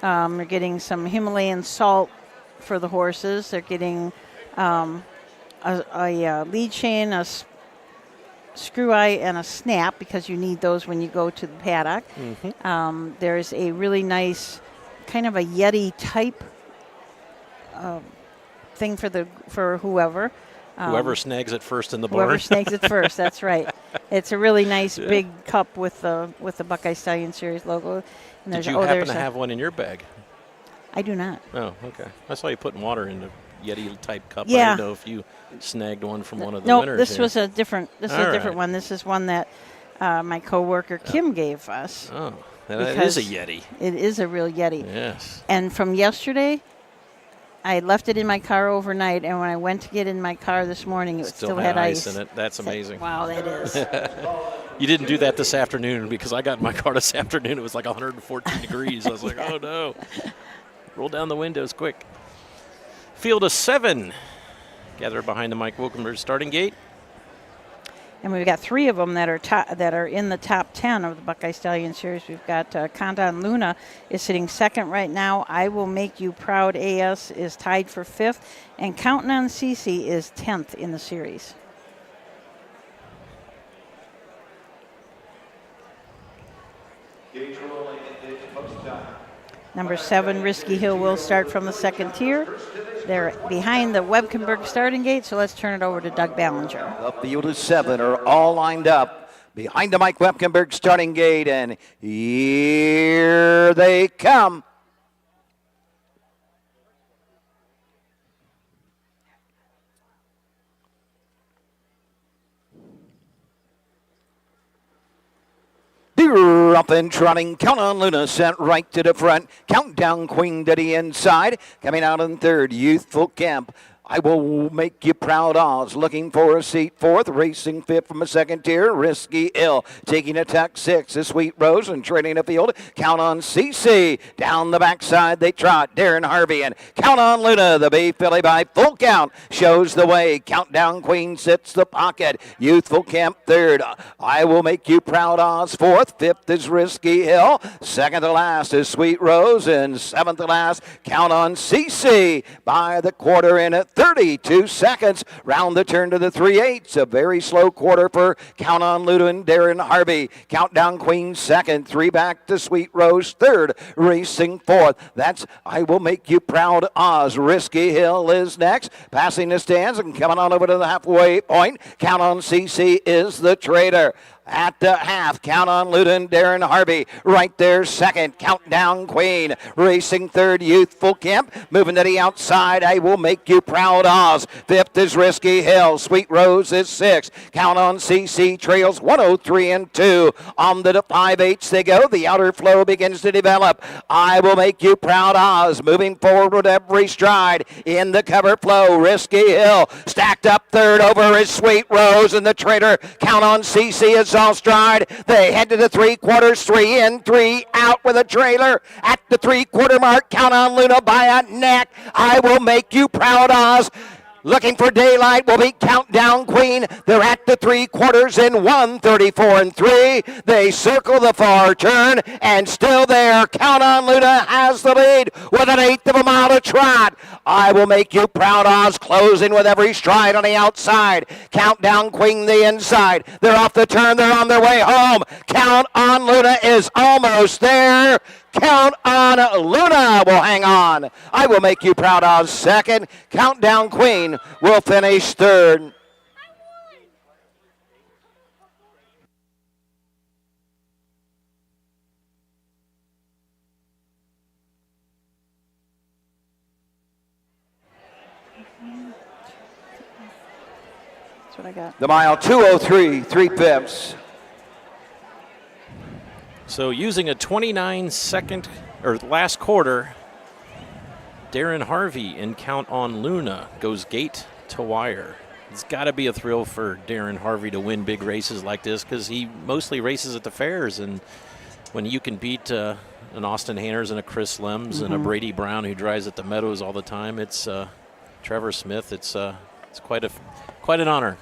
They're getting some Himalayan salt for the horses. They're getting a lead chain, a screw eye, and a snap, because you need those when you go to the paddock. Mm-hmm. There's a really nice kind of a Yeti type thing for whoever. Whoever snags it first in the barn. Whoever snags it first, that's right. It's a really nice big cup with the Buckeye Stallion Series logo. And Did you happen to have one in your bag? I do not. Oh, okay. I saw you putting water in the Yeti-type cup. Yeah. I didn't know if you snagged one from one of the no, winners. this here. was a different. This is a different one. This is one that my coworker Kim gave us. Oh, that is a Yeti. It is a real Yeti. Yes. And from yesterday, I left it in my car overnight, and when I went to get in my car this morning, it still had ice in it. That's amazing. Wow, that is. You didn't do that this afternoon, because I got in my car this afternoon. It was like 114 degrees. I was like, oh, no. Roll down the windows quick. Field of 7 gathered behind the Mike Wilkenberg starting gate. And we've got 3 of them that are in the top 10 of the Buckeye Stallion Series. We've got Condon Luna is sitting second right now. I Will Make You Proud AS is tied for 5th. And Counting on CC is 10th in the series. Number 7, Risky Hill, will start from the second tier. They're behind the Webkenberg starting gate, so let's turn it over to Doug Ballinger. The field of 7 are all lined up behind the Mike Webkenberg starting gate, and here they come. Up and trotting, Count on Luna sent right to the front. Countdown Queen to the inside. Coming out in third, Youthful Camp. I Will Make You Proud Oz, looking for a seat 4th, racing 5th from a second tier, Risky Ill, taking attack 6th is Sweet Rose, and trailing the field, Count on CC, down the backside they trot, Darren Harvey, and Count on Luna, the bay filly by Full Count, shows the way, Countdown Queen sits the pocket, Youthful Camp 3rd, I Will Make You Proud Oz 4th, 5th is Risky Hill, 2nd to last is Sweet Rose, and 7th to last, Count on CC, by the quarter in at 3rd. 32 seconds. Round the turn to the 3/8. A very slow quarter for Count on Luna and Darren Harvey. Countdown Queen second. 3 back to Sweet Rose third. Racing fourth. That's I Will Make You Proud Oz. Risky Hill is next. Passing the stands and coming on over to the halfway point. Count on CC is the trader. At the half, Count on Luna and Darren Harvey. Right there, second, Countdown Queen. Racing third, Youthful Kemp. Moving to the outside, I Will Make You Proud Oz. Fifth is Risky Hill. Sweet Rose is sixth. Count on CC trails 103 and 2. On the 5/8 they go. The outer flow begins to develop. I Will Make You Proud Oz. Moving forward with every stride. In the cover flow, Risky Hill. Stacked up third over is Sweet Rose. And the trader, Count on CC is all stride. They head to the 3/4, 3 in, 3 out with a trailer. At the 3/4 mark, Count on Luna by a neck. I Will Make You Proud Oz. Looking for daylight will be Countdown Queen. They're at the 3/4 in 1:34 and 3. They circle the far turn and still there. Count on Luna has the lead with an 1/8 of a mile to trot. I Will Make You Proud Oz closing with every stride on the outside. Countdown Queen the inside. They're off the turn. They're on their way home. Count on Luna is almost there. Count on Luna will hang on. I Will Make You Proud Oz second. Countdown Queen will finish third. That's what I got. The mile 2:03, 3/5. So using a 29-second, or last quarter, Darren Harvey in Count on Luna goes gate to wire. It's got to be a thrill for Darren Harvey to win big races like this because he mostly races at the fairs. And when you can beat an Austin Hanners and a Chris Lems and a Brady Brown who drives at the Meadows all the time, it's Trevor Smith. It's quite an honor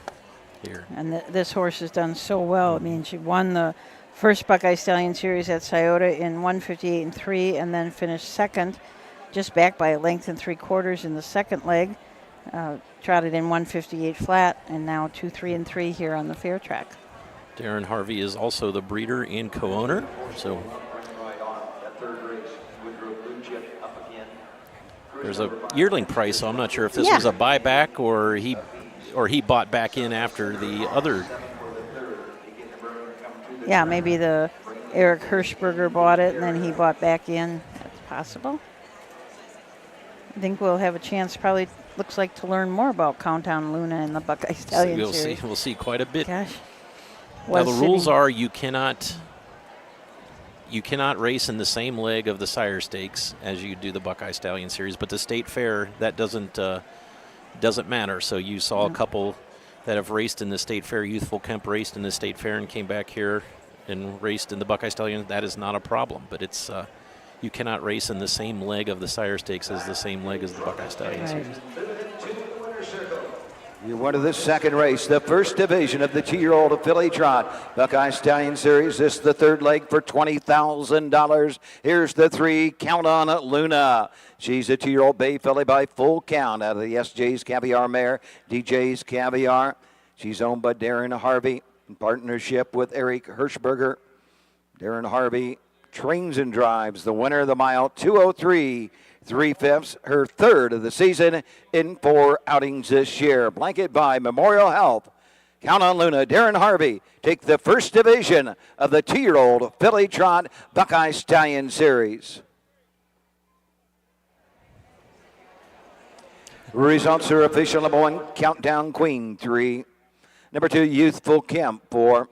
here. And this horse has done so well. I mean, she won the first Buckeye Stallion Series at Scioto in 1:58 and 3, and then finished second, just back by a length and 3/4 in the second leg. Trotted in 1:58 flat, and now 2, 3, and 3 here on the fair track. Darren Harvey is also the breeder and co-owner. So there's a yearling price, so I'm not sure if this was a buyback or he bought back in after the other. Yeah, maybe the Eric Hirschberger bought it and then he bought back in. That's possible. I think we'll have a chance, probably looks like, to learn more about Countdown Luna and the Buckeye Stallion Series. We'll see quite a bit. Gosh. Now the rules are you cannot race in the same leg of the Sire Stakes as you do the Buckeye Stallion Series, but the State Fair, that doesn't matter. So you saw a couple that have raced in the State Fair. Youthful Kemp raced in the State Fair and came back here and raced in the Buckeye Stallion. That is not a problem, but it's you cannot race in the same leg of the Sire Stakes as the same leg as the Buckeye Stallion Series. You're one of the second race, the first division of the 2-year-old filly trot. Buckeye Stallion Series, this is the third leg for $20,000. Here's the 3, Count on Luna. She's a 2-year-old bay filly by full count out of the SJ's Caviar mare, DJ's Caviar. She's owned by Darren Harvey in partnership with Eric Hirschberger. Darren Harvey trains and drives the winner of the mile 2:03. 3/5, her third of the season in 4 outings this year. Blanket by Memorial Health. Count on Luna, Darren Harvey take the first division of the 2-year-old filly trot Buckeye Stallion Series. Results are official. Number 1, Countdown Queen, 3. Number 2, Youthful Kemp, 4.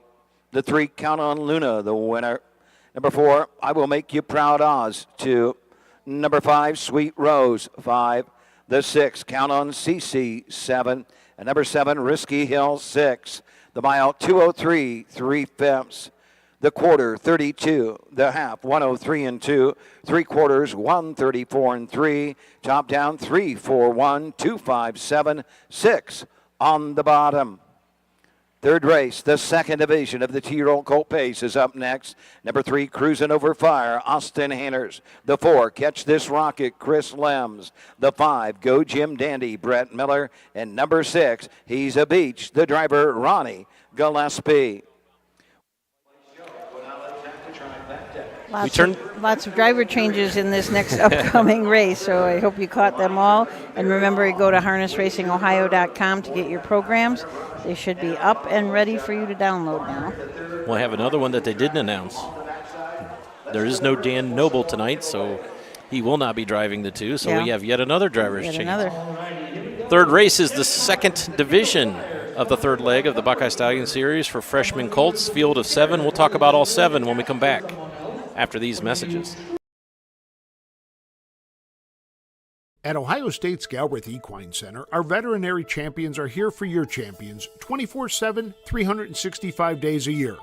The 3, Count on Luna, the winner. Number 4, I Will Make You Proud Oz, 2. Number 5, Sweet Rose, 5. The 6, Count on CC, 7. And number 7, Risky Hill, 6. The mile, 2:03, 3/5. The quarter, 32. The half, 1:03 and 2. 3/4, 1:34 and 3. Top down, 3:41, 2:57, 6 on the bottom. Third race, the second division of the 2-year-old colt pace is up next. Number 3, Cruising Over Fire, Austin Hanners. The 4, Catch This Rocket, Chris Lems. The 5, Go Jim Dandy, Brett Miller. And number 6, He's a Beach, the driver, Ronnie Gillespie. Lots of driver changes in this next upcoming race, so I hope you caught them all. And remember, you go to harnessracingohio.com to get your programs. They should be up and ready for you to download now. We'll have another one that they didn't announce. There is no Dan Noble tonight, so he will not be driving the 2. So we have yet another driver's change. Third race is the second division of the third leg of the Buckeye Stallion Series for freshman colts, field of 7. We'll talk about all 7 when we come back after these messages. At Ohio State's Galbraith Equine Center, our veterinary champions are here for your champions 24/7, 365 days a year.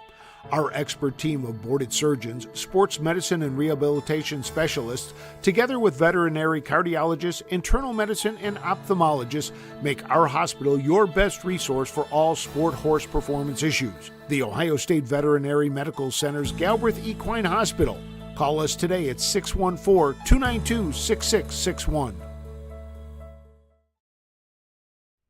Our expert team of boarded surgeons, sports medicine and rehabilitation specialists, together with veterinary cardiologists, internal medicine, and ophthalmologists, make our hospital your best resource for all sport horse performance issues. The Ohio State Veterinary Medical Center's Galbraith Equine Hospital. Call us today at 614-292-6661.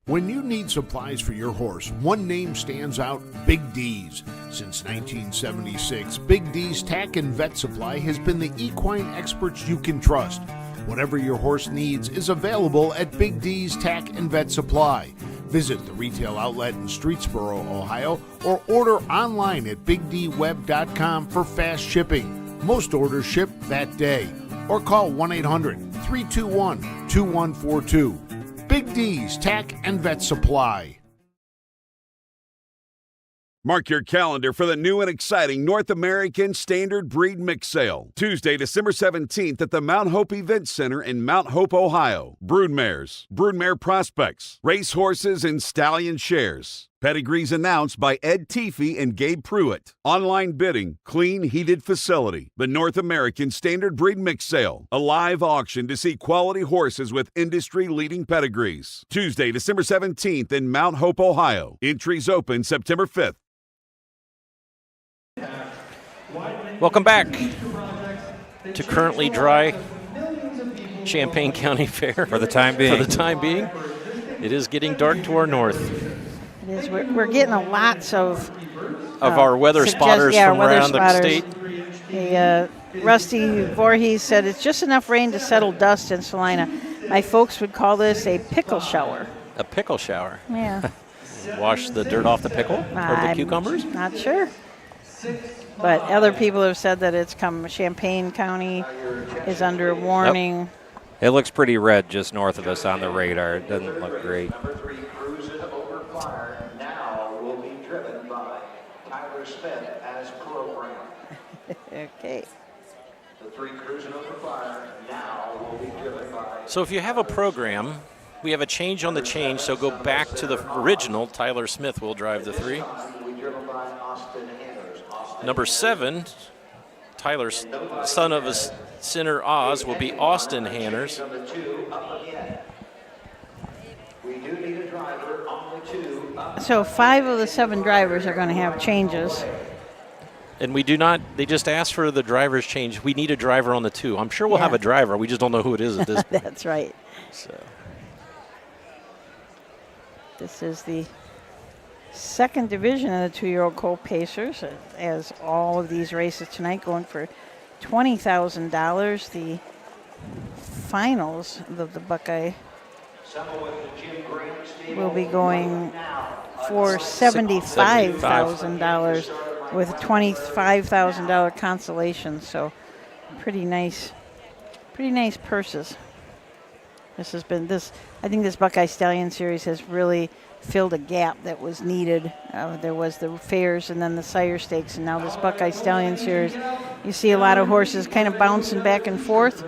When you need supplies for your horse, one name stands out: Big D's. Since 1976, Big D's Tack and Vet Supply has been the equine experts you can trust. Whatever your horse needs is available at Big D's Tack and Vet Supply. Visit the retail outlet in Streetsboro, Ohio, or order online at bigdweb.com for fast shipping. Most orders ship that day. Or call 1-800-321-2142. Big D's Tack and Vet Supply. Mark your calendar for the new and exciting North American Standard Breed Mix Sale. Tuesday, December 17th at the Mount Hope Event Center in Mount Hope, Ohio. Broodmares, broodmare prospects, racehorses, and stallion shares. Pedigrees announced by Ed Teefee and Gabe Pruitt. Online bidding, clean, heated facility. The North American Standard Breed Mix Sale. A live auction to see quality horses with industry-leading pedigrees. Tuesday, December 17th in Mount Hope, Ohio. Entries open September 5th. Welcome back to currently dry Champaign County Fair. For the time being. For the time being. It is getting dark to our north. It is. We're getting lots of our weather spotters from around the state. Rusty Voorhees said it's just enough rain to settle dust in Salina. My folks would call this a pickle shower. A pickle shower? Yeah. Wash the dirt off the pickle or the cucumbers? Not sure. But other people have said that it's come. Champaign County is under a warning. Yep. It looks pretty red just north of us on the radar. It doesn't look great. Number 3, Cruising Over Fire, now will be driven by Tyler Smith as program. Okay. The 3, Cruising Over Fire, now will be driven by. So if you have a program, we have a change on the change, so go back to the original. Tyler Smith will drive the 3. Number 7, Tyler's son of a sinner Oz, will be Austin Hanners. So 5 of the 7 drivers are going to have changes. And we do not, they just asked for the driver's change. We need a driver on the 2. I'm sure we'll have a driver. We just don't know who it is at this point. That's right. So. This is the second division of the 2-year-old colt pacers, as all of these races tonight going for $20,000. The finals of the Buckeye will be going for $75,000 with $25,000 consolation. So pretty nice purses. This has been I think this Buckeye Stallion Series has really filled a gap that was needed. There was the fairs and then the sire stakes, and now this Buckeye Stallion Series. You see a lot of horses kind of bouncing back and forth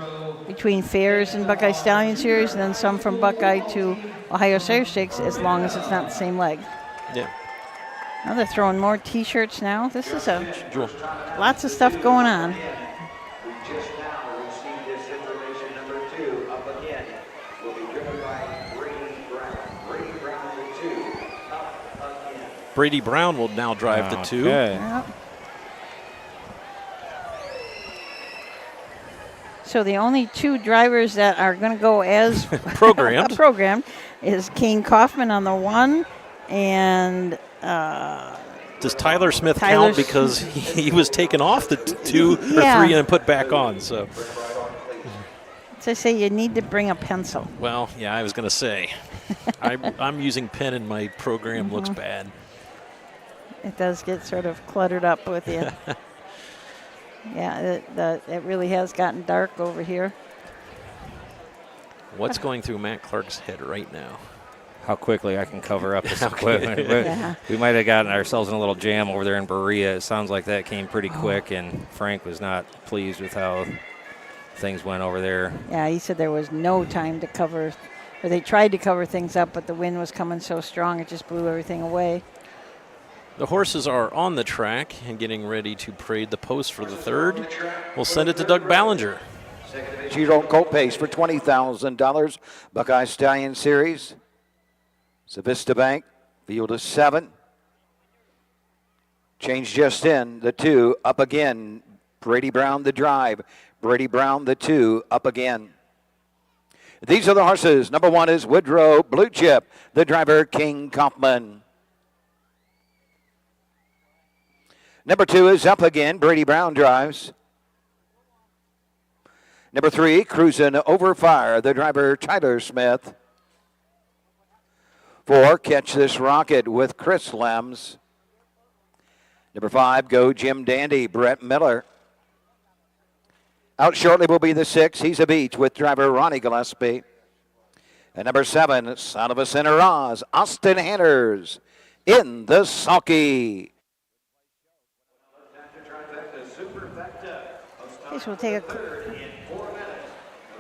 between fairs and Buckeye Stallion Series, and then some from Buckeye to Ohio Sire Stakes, as long as it's not the same leg. Yeah. Now they're throwing more T-shirts now. This is lots of stuff going on. Brady Brown will now drive the 2. Yep. So the only 2 drivers that are going to go as programmed is Kane Kaufman on the 1 and does Tyler Smith count because he was taken off the 2 or 3 and put back on? So I say you need to bring a pencil. Well, yeah, I was going to say I'm using pen and my program looks bad. It does get sort of cluttered up with you. Yeah, it really has gotten dark over here. What's going through Matt Clark's head right now? How quickly I can cover up this equipment. We might have gotten ourselves in a little jam over there in Berea. It sounds like that came pretty quick, and Frank was not pleased with how things went over there. Yeah, he said there was no time to cover, or they tried to cover things up, but the wind was coming so strong it just blew everything away. The horses are on the track and getting ready to parade the post for the 3rd. We'll send it to Doug Ballinger. 2-year-old colt pace for $20,000. Buckeye Stallion Series. Savista Bank, field of 7. Change just in, the 2 up again. Brady Brown the drive. Brady Brown the 2 up again. These are the horses. Number 1 is Woodrow Blue Chip. The driver, King Kaufman. Number 2 is up again. Brady Brown drives. Number 3, Cruisin' Over Fire. The driver, Tyler Smith. 4, Catch This Rocket with Chris Lems. Number 5, Go Jim Dandy, Brett Miller. Out shortly will be the 6, He's a Beach with driver Ronnie Gillespie. And number 7, Son of a Sinner Oz, Austin Hanners in the sulky. Okay, so we'll take a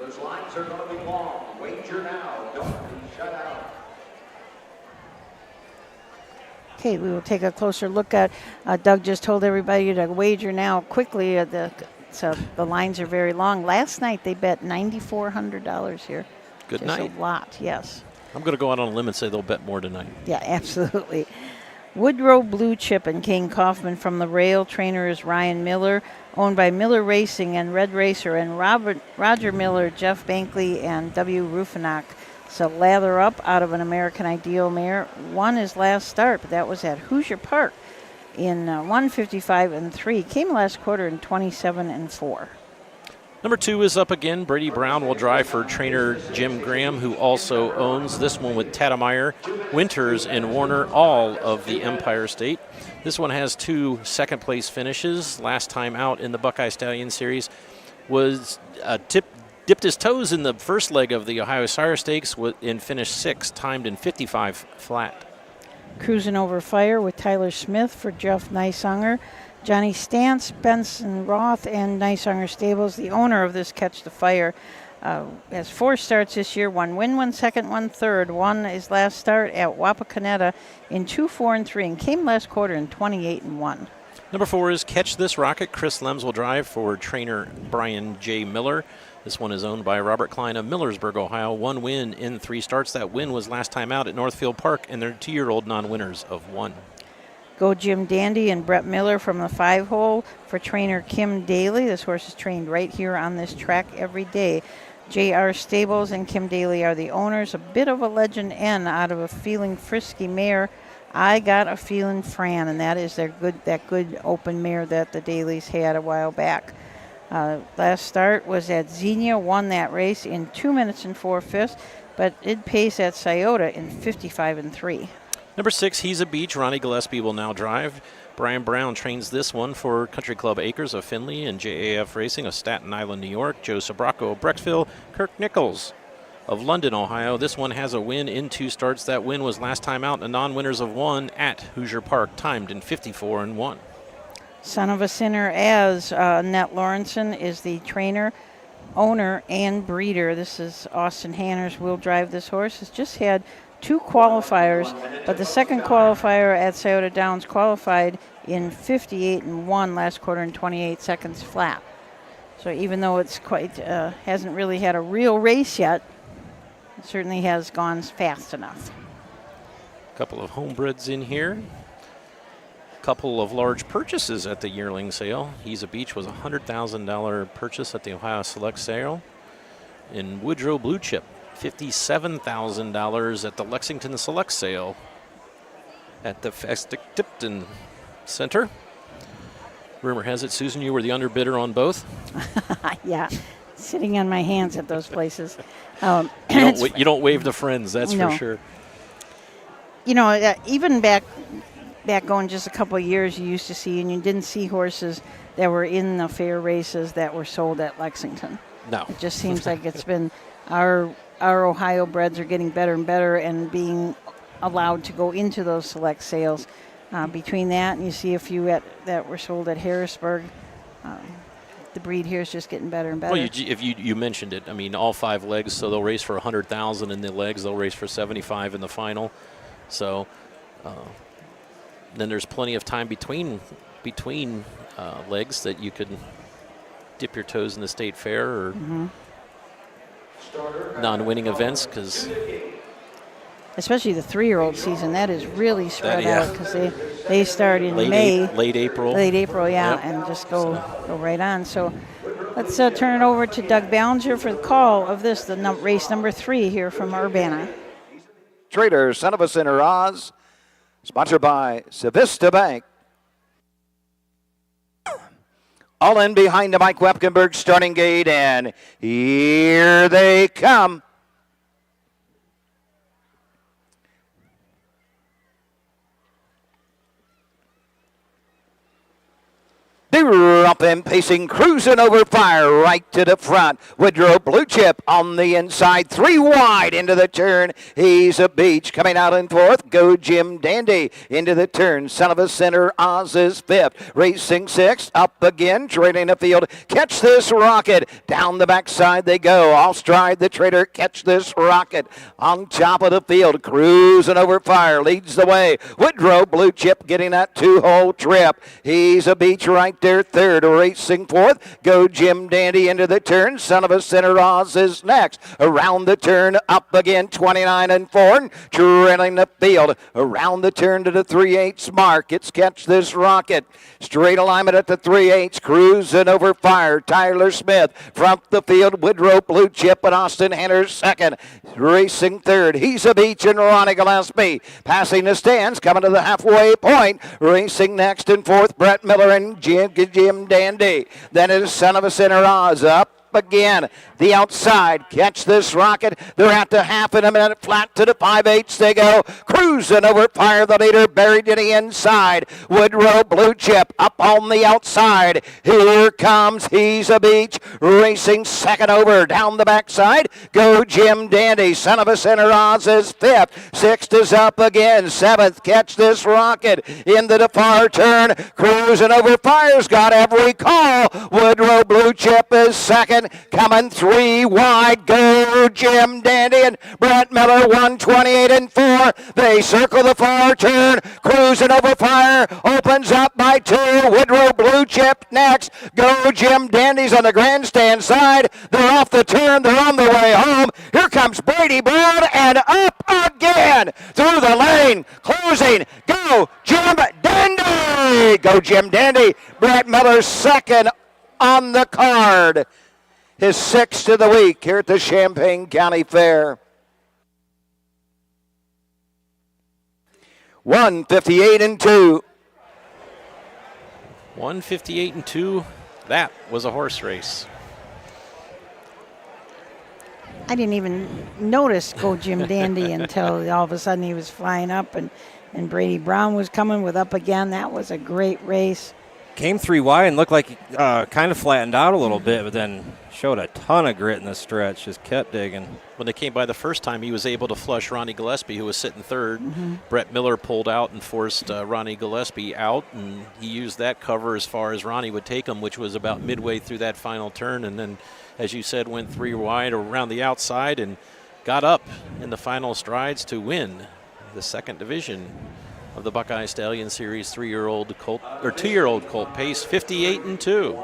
Those lines are going to be long. Wager now. Don't be shut out. Okay, we will take a closer look at. Doug just told everybody to wager now quickly. So the lines are very long. Last night they bet $9,400 here. Good Just night. A lot, yes. I'm going to go out on a limb and say they'll bet more tonight. Yeah, absolutely. Woodrow Blue Chip and King Kaufman from the rail. Trainer is Ryan Miller, owned by Miller Racing and Red Racer, and Roger Miller, Jeff Bankley, and W. Rufinock. So lather up out of an American Ideal mare. 1 is last start, but that was at Hoosier Park in 1:55.3. Came last quarter in 27.4. Number 2 is up again. Brady Brown will drive for trainer Jim Graham, who also owns this one with Tademeyer, Winters, and Warner, all of the Empire State. This one has 2 second-place finishes. Last time out in the Buckeye Stallion Series was dipped his toes in the first leg of the Ohio Sire Stakes and finished 6th, timed in 55 flat. Cruising Over Fire with Tyler Smith for Jeff Neisanger. Johnny Stantz, Benson Roth, and Neisanger Stables, the owner of this Catch the Fire, has 4 starts this year. 1 win, 1 second, 1 third. 1 is last start at Wapakoneta in 2-4-3 and came last quarter in 28-1. Number 4 is Catch This Rocket. Chris Lems will drive for trainer Brian J. Miller. This one is owned by Robert Klein of Millersburg, Ohio. 1 win in 3 starts. That win was last time out at Northfield Park, and they're 2-year-old non-winners of 1. Go Jim Dandy and Brett Miller from the 5-hole for trainer Kim Daly. This horse is trained right here on this track every day. J.R. Stables and Kim Daly are the owners. A bit of a legend N out of a Feeling Frisky mare. I Got a Feeling Fran, and that is that good open mare that the Dalys had a while back. Last start was at Xenia, won that race in 2 minutes and 4/5, but it paced at Scioto in 55-3. Number 6, He's a Beach. Ronnie Gillespie will now drive. Brian Brown trains this one for Country Club Acres of Findlay and JAF Racing of Staten Island, New York. Joe Sobracco of Brecksville. Kirk Nichols of London, Ohio. This one has a win in 2 starts. That win was last time out, the non-winners of 1 at Hoosier Park, timed in 54-1. Son of a Sinner as Annette Lawrenson is the trainer, owner, and breeder. This is Austin Hanners will drive this horse. It's just had 2 qualifiers, but the second qualifier at Scioto Downs qualified in 58-1 last quarter in 28 seconds flat. So even though it's quite hasn't really had a real race yet, it certainly has gone fast enough. A couple of homebreds in here. couple of large purchases at the yearling sale. He's a Beach was a $100,000 purchase at the Ohio Select sale. In Woodrow Blue Chip, $57,000 at the Lexington Select sale at the Festic-Tipton Center. Rumor has it, Susan, you were the underbidder on both. Yeah, sitting on my hands at those places. You don't wave to friends, that's No. for sure. You know, even back going just a couple of years, you used to see, and you didn't see horses that were in the fair races that were sold at Lexington. No. It just seems like it's been our Ohio breds are getting better and better and being allowed to go into those select sales. Between that and you see a few that were sold at Harrisburg, the breed here is just getting better and better. Well, if you mentioned it, I mean, all 5 legs, so they'll race for $100,000 in the legs. They'll race for $75,000 in the final. So then there's plenty of time between legs that you could dip your toes in the state fair or non-winning events, because especially the 3-year-old season, that is really spread yeah. out because they start in May. Late April. Late April, yeah, Yep. and just go right on. So let's turn it over to Doug Ballinger for the call of this, the race number 3 here from Urbana. Trader, Son of a Sinner Oz, sponsored by Civista Bank. All in behind the Mike Wepkenberg starting gate, and here they come. They're up and pacing, cruising over fire right to the front. Woodrow Blue Chip on the inside, 3 wide into the turn. He's a Beach coming out in 4th. Go Jim Dandy into the turn. Son of a Sinner, Oz is 5th. Racing 6th, up again, trailing the field. Catch This Rocket. Down the backside they go. All stride the Trader. Catch This Rocket on top of the field. Cruising over fire, leads the way. Woodrow Blue Chip getting that 2-hole trip. He's a Beach right there, 3rd, racing 4th. Go Jim Dandy into the turn. Son of a Sinner, Oz is next. Around the turn, up again, 29 and 4, trailing the field. Around the turn to the 3/8 mark. It's Catch This Rocket. Straight alignment at the 3/8, cruising over fire. Tyler Smith from the field. Woodrow Blue Chip and Austin Henner's 2nd. Racing 3rd. He's a Beach and Ronnie Gillespie. Passing the stands, coming to the halfway point. Racing next in 4th, Brett Miller and Jim Dandy. Then it is Son of a Sinner, Oz up again. The outside, Catch This Rocket. They're at the half in a minute, flat to the 5/8 they go. Cruising over fire, the leader buried to the inside. Woodrow Blue Chip up on the outside. Here comes He's a Beach, racing 2nd over. Down the backside, Go Jim Dandy. Son of a Sinner, Oz is 5th. 6th is up again. 7th, Catch This Rocket into the far turn. Cruising over fire's got every call. Woodrow Blue Chip is 2nd. Coming 3 wide, Go Jim Dandy and Brett Miller, 128 and 4. They circle the far turn, cruising over fire, opens up by 2. Woodrow Blue Chip next. Go Jim Dandy's on the grandstand side. They're off the turn, they're on the way home. Here comes Brady Brown and up again through the lane, closing. Go Jim Dandy. Go Jim Dandy. Brett Miller 2nd on the card. His 6th of the week here at the Champaign County Fair. 158 and 2. 158 and 2. That was a horse race. I didn't even notice Go Jim Dandy until all of a sudden he was flying up and Brady Brown was coming with up again. That was a great race. Came 3 wide and looked like kind of flattened out a little bit, but then showed a ton of grit in the stretch, just kept digging. When they came by the first time, he was able to flush Ronnie Gillespie, who was sitting 3rd. Brett Miller pulled out and forced Ronnie Gillespie out, and he used that cover as far as Ronnie would take him, which was about midway through that final turn, and then, as you said, went 3 wide around the outside and got up in the final strides to win the 2nd division of the Buckeye Stallion Series 3-year-old colt, or 2-year-old colt pace, 58 and 2.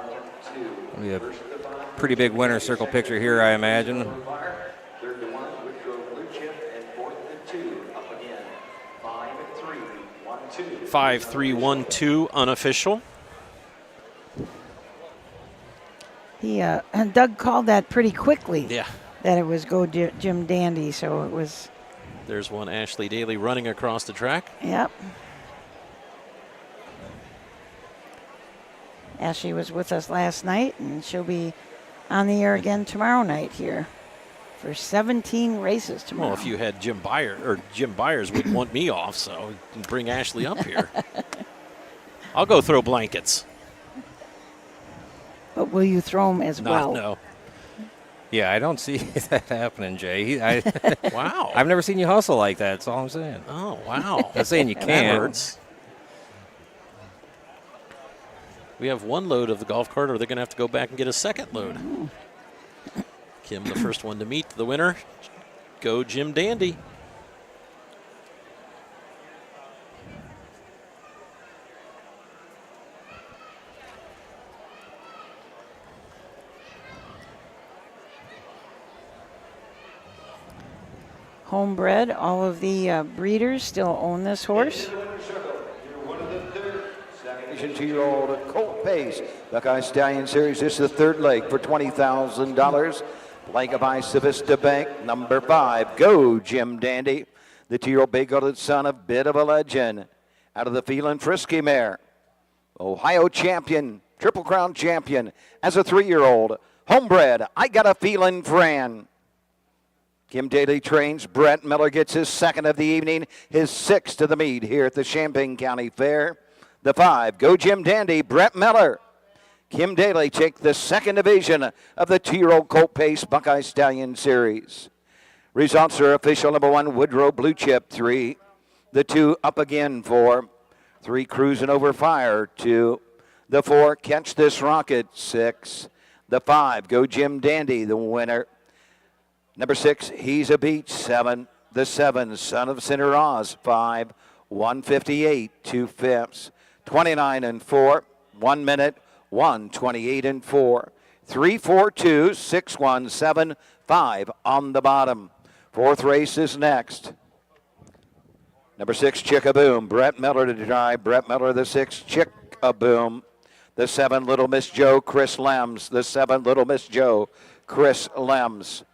We have pretty big winner circle picture here, I imagine. 5, 3, 1, 2, unofficial. And Doug called that pretty quickly. Yeah. That it was go Jim Dandy, so it was. There's one Ashley Daly running across the track. Yep. Ashley was with us last night, and she'll be on the air again tomorrow night here for 17 races tomorrow. Well, if you had Jim Byers wouldn't want me off, so bring Ashley up here. I'll go throw blankets. But will you throw them as well? No. Yeah, I don't see that happening, Jay. Wow. I've never seen you hustle like that. That's all I'm saying. Oh, wow. Not saying you That can't. hurts. We have one load of the golf cart, or they're going to have to go back and get a second load. Kim, the first one to meet the winner. Go Jim Dandy. Homebred, all of the breeders still own this horse. Second 2-year-old Colt Pace, Buckeye Stallion Series. This is the third leg for $20,000. Blank of Ice Vista Bank, number 5. Go Jim Dandy. The 2-year-old big-coated son of Bit of a Legend. Out of the Feelin' Frisky mare. Ohio champion, Triple Crown champion. As a 3-year-old, homebred, I Got a Feelin' Fran. Kim Daly trains. Brett Miller gets his second of the evening, his 6th of the meet here at the Champaign County Fair. The 5, Go Jim Dandy, Brett Miller. Kim Daly take the second division of the 2-year-old Colt Pace Buckeye Stallion Series. Results are official. Number 1, Woodrow Blue Chip, 3. The 2, Up Again, 4. 3, Cruising Over Fire, 2. The 4, Catch This Rocket, 6. The 5, Go Jim Dandy, the winner. Number 6, He's a Beach, 7. The 7, Son of Cinder Oz, 5. 158, 2/5. 29 and 4. 1 minute, 1:28 and 4. 3:42, 6:17.5 on the bottom. 4th race is next. Number 6, Chick-a-Boom. Brett Miller to drive. Brett Miller, the 6, Chick-a-Boom. The 7, Little Miss Joe, Chris Lems. The 7, Little Miss Joe, Chris Lems.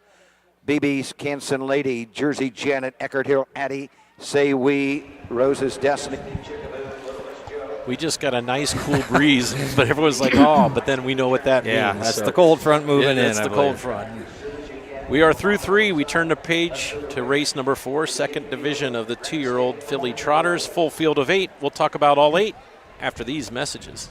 BB's Canson Lady, Jersey Janet, Eckert Hill, Addie, Say We, Rose's Destiny. We just got a nice cool breeze, but everyone's like, oh, but then we know what that means. Yeah, that's the cold front moving in. That's the cold front. We are through 3. We turn the page to race number 4, second division of the 2-year-old filly trotters, full field of 8. We'll talk about all 8 after these messages.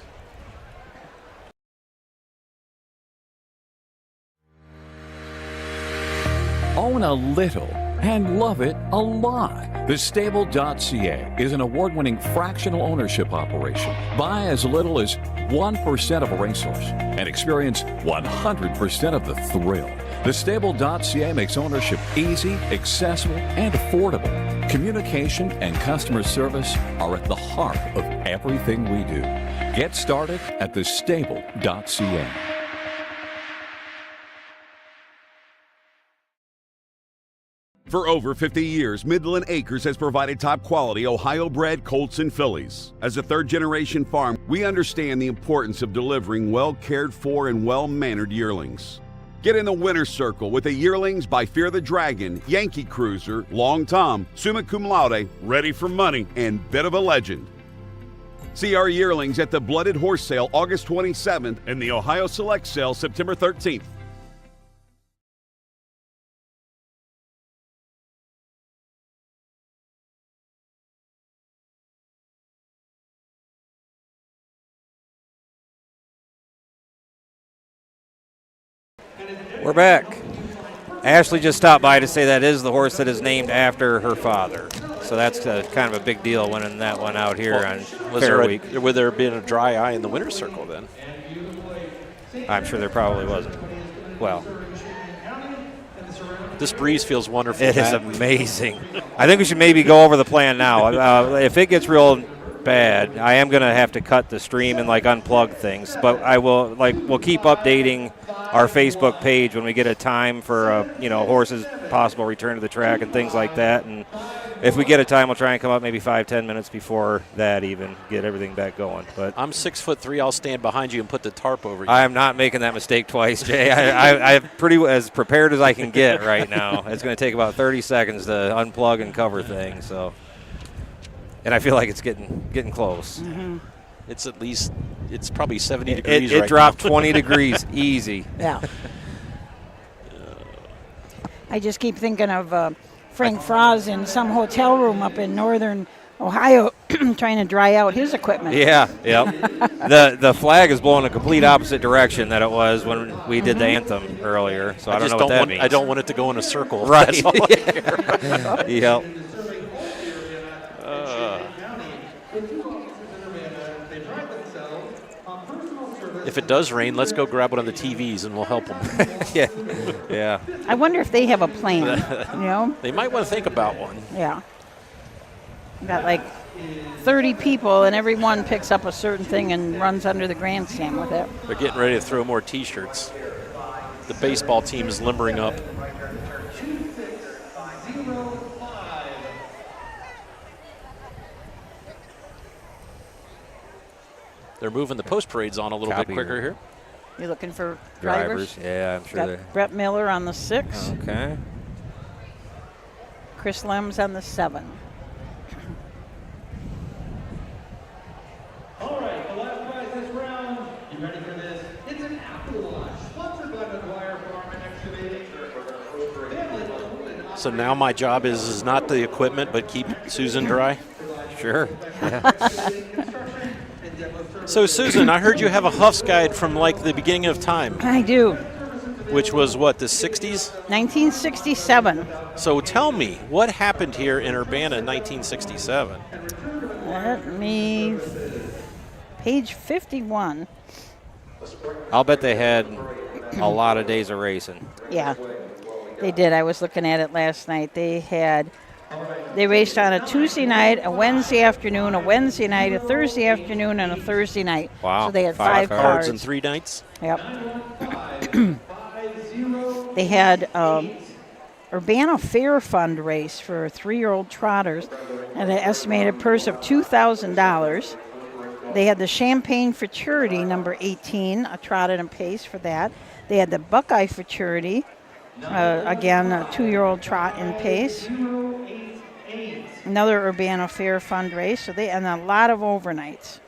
Own a little and love it a lot. TheStable.ca is an award-winning fractional ownership operation. Buy as little as 1% of a racehorse and experience 100% of the thrill. TheStable.ca makes ownership easy, accessible, and affordable. Communication and customer service are at the heart of everything we do. Get started at TheStable.ca. For over 50 years, Midland Acres has provided top-quality Ohio-bred colts and fillies. As a third-generation farm, we understand the importance of delivering well-cared-for and well-mannered yearlings. Get in the winner's circle with the yearlings by Fear the Dragon, Yankee Cruiser, Long Tom, Summa Cum Laude, Ready for Money, and Bit of a Legend. See our yearlings at the Blooded Horse Sale August 27th and the Ohio Select Sale September 13th. We're back. Ashley just stopped by to say that is the horse that is named after her father. So that's kind of a big deal winning that one out here on Fair Week. Would there have been a dry eye in the winner's circle then? I'm sure there probably wasn't. Well, this breeze feels wonderful. It is amazing. I think we should maybe go over the plan now. If it gets real bad. I am going to have to cut the stream and unplug things, but I will we'll keep updating our Facebook page when we get a time for horses possible return to the track and things like that. And if we get a time, we'll try and come up maybe 5-10 minutes before that, even get everything back going. But I'm 6'3". I'll stand behind you and put the tarp over you. I am not making that mistake twice, Jay. I'm pretty as prepared as I can get right now. It's going to take about 30 seconds to unplug and cover things. So, and I feel like it's getting close. Mm-hmm. It's probably 70 degrees. It right dropped now. 20 degrees easy. Yeah. I just keep thinking of Frank Froz in some hotel room up in northern Ohio trying to dry out his equipment. Yeah, yep. the flag is blowing a complete opposite direction that it was when we did the anthem earlier. So I don't know what that means. I don't want it to go in a circle. Right. That's all I care. Yep. If it does rain, let's go grab one of the TVs and we'll help them. Yeah. I wonder if they have a plan, They might want to think about one. Yeah. Got 30 people, and everyone picks up a certain thing and runs under the grandstand with it. They're getting ready to throw more T-shirts. The baseball team is limbering up. They're moving the post parades on a little bit quicker here. You're looking for drivers? Yeah, I'm sure. Got Brett Miller on the 6. Okay. Chris Lems on the 7. All right, the last prize this round. You ready for this? It's an apple lunch, sponsored by McGuire Farm and Excavating. So now my job is not the equipment, but keep Susan dry. Sure. So Susan, I heard you have a Huff's guide from the beginning of time. I do. Which was what, the 60s? 1967. So tell me, what happened here in Urbana in 1967? Let me, page 51. I'll bet they had a lot of days of racing. Yeah, they did. I was looking at it last night. They raced on a Tuesday night, a Wednesday afternoon, a Wednesday night, a Thursday afternoon, and a Thursday night. Wow. So they had 5 cars. And 3 nights? Yep. They had Urbana Fair Fund race for 3-year-old trotters at an estimated purse of $2,000. They had the Champagne for Charity, number 18, a trot and a pace for that. They had the Buckeye for Charity, again, a 2-year-old trot and pace. Another Urbana Fair Fund race, and a lot of overnights.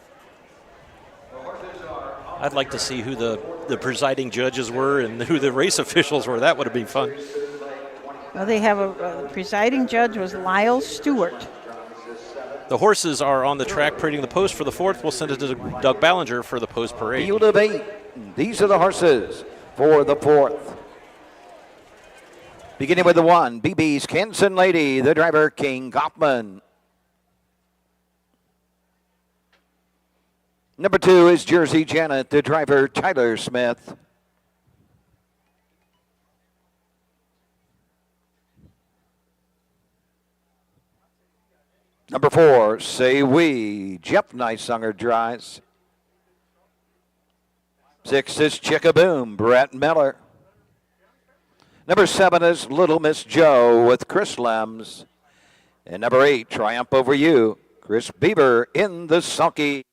I'd like to see who the presiding judges were and who the race officials were. That would have been fun. Well, they have a presiding judge was Lyle Stewart. The horses are on the track parading the post for the 4th. We'll send it to Doug Ballinger for the post parade. Field of 8. These are the horses for the 4th. Beginning with the 1, BB's Kansas Lady, the driver King Kaufman. Number 2 is Jersey Janet, the driver Tyler Smith. Number 4, Say We, Jeff Nysunger drives. 6 is Chickaboom, Brett Miller. Number 7 is Little Miss Joe with Chris Lems. And number 8, Triumph Over You, Chris Bieber in the sulky.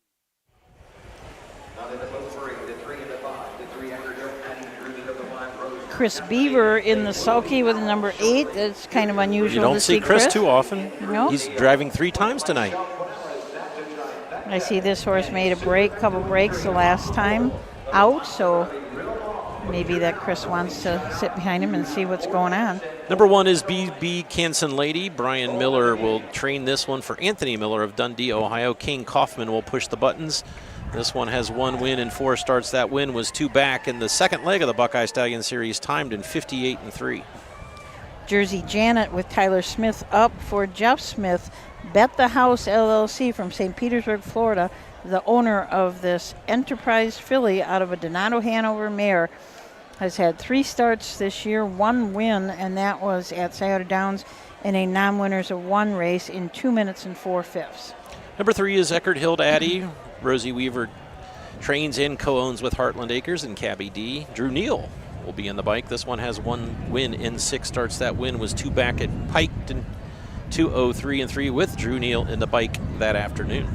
Chris Beaver in the sulky with number 8. That's kind of unusual. You don't to see Chris too often. No. He's driving 3 times tonight. I see this horse made a couple breaks the last time out, so maybe that Chris wants to sit behind him and see what's going on. Number 1 is BB Kansan Lady. Brian Miller will train this one for Anthony Miller of Dundee, Ohio. King Kaufman will push the buttons. This one has 1 win in 4 starts. That win was 2 back in the second leg of the Buckeye Stallion Series, timed in 58-3. Jersey Janet with Tyler Smith up for Jeff Smith. Bet the House LLC from St. Petersburg, Florida, the owner of this Enterprise filly out of a Donato Hanover mare, has had 3 starts this year, 1 win, and that was at Scioto Downs in a non-winners of 1 race in 2 minutes and 4/5. Number 3 is Eckerd Hill Addy. Rosie Weaver trains in, co-owns with Heartland Acres, and Cabby D. Drew Neal will be in the bike. This one has 1 win in 6 starts. That win was 2 back at Piketon, 2:03-3 with Drew Neal in the bike that afternoon.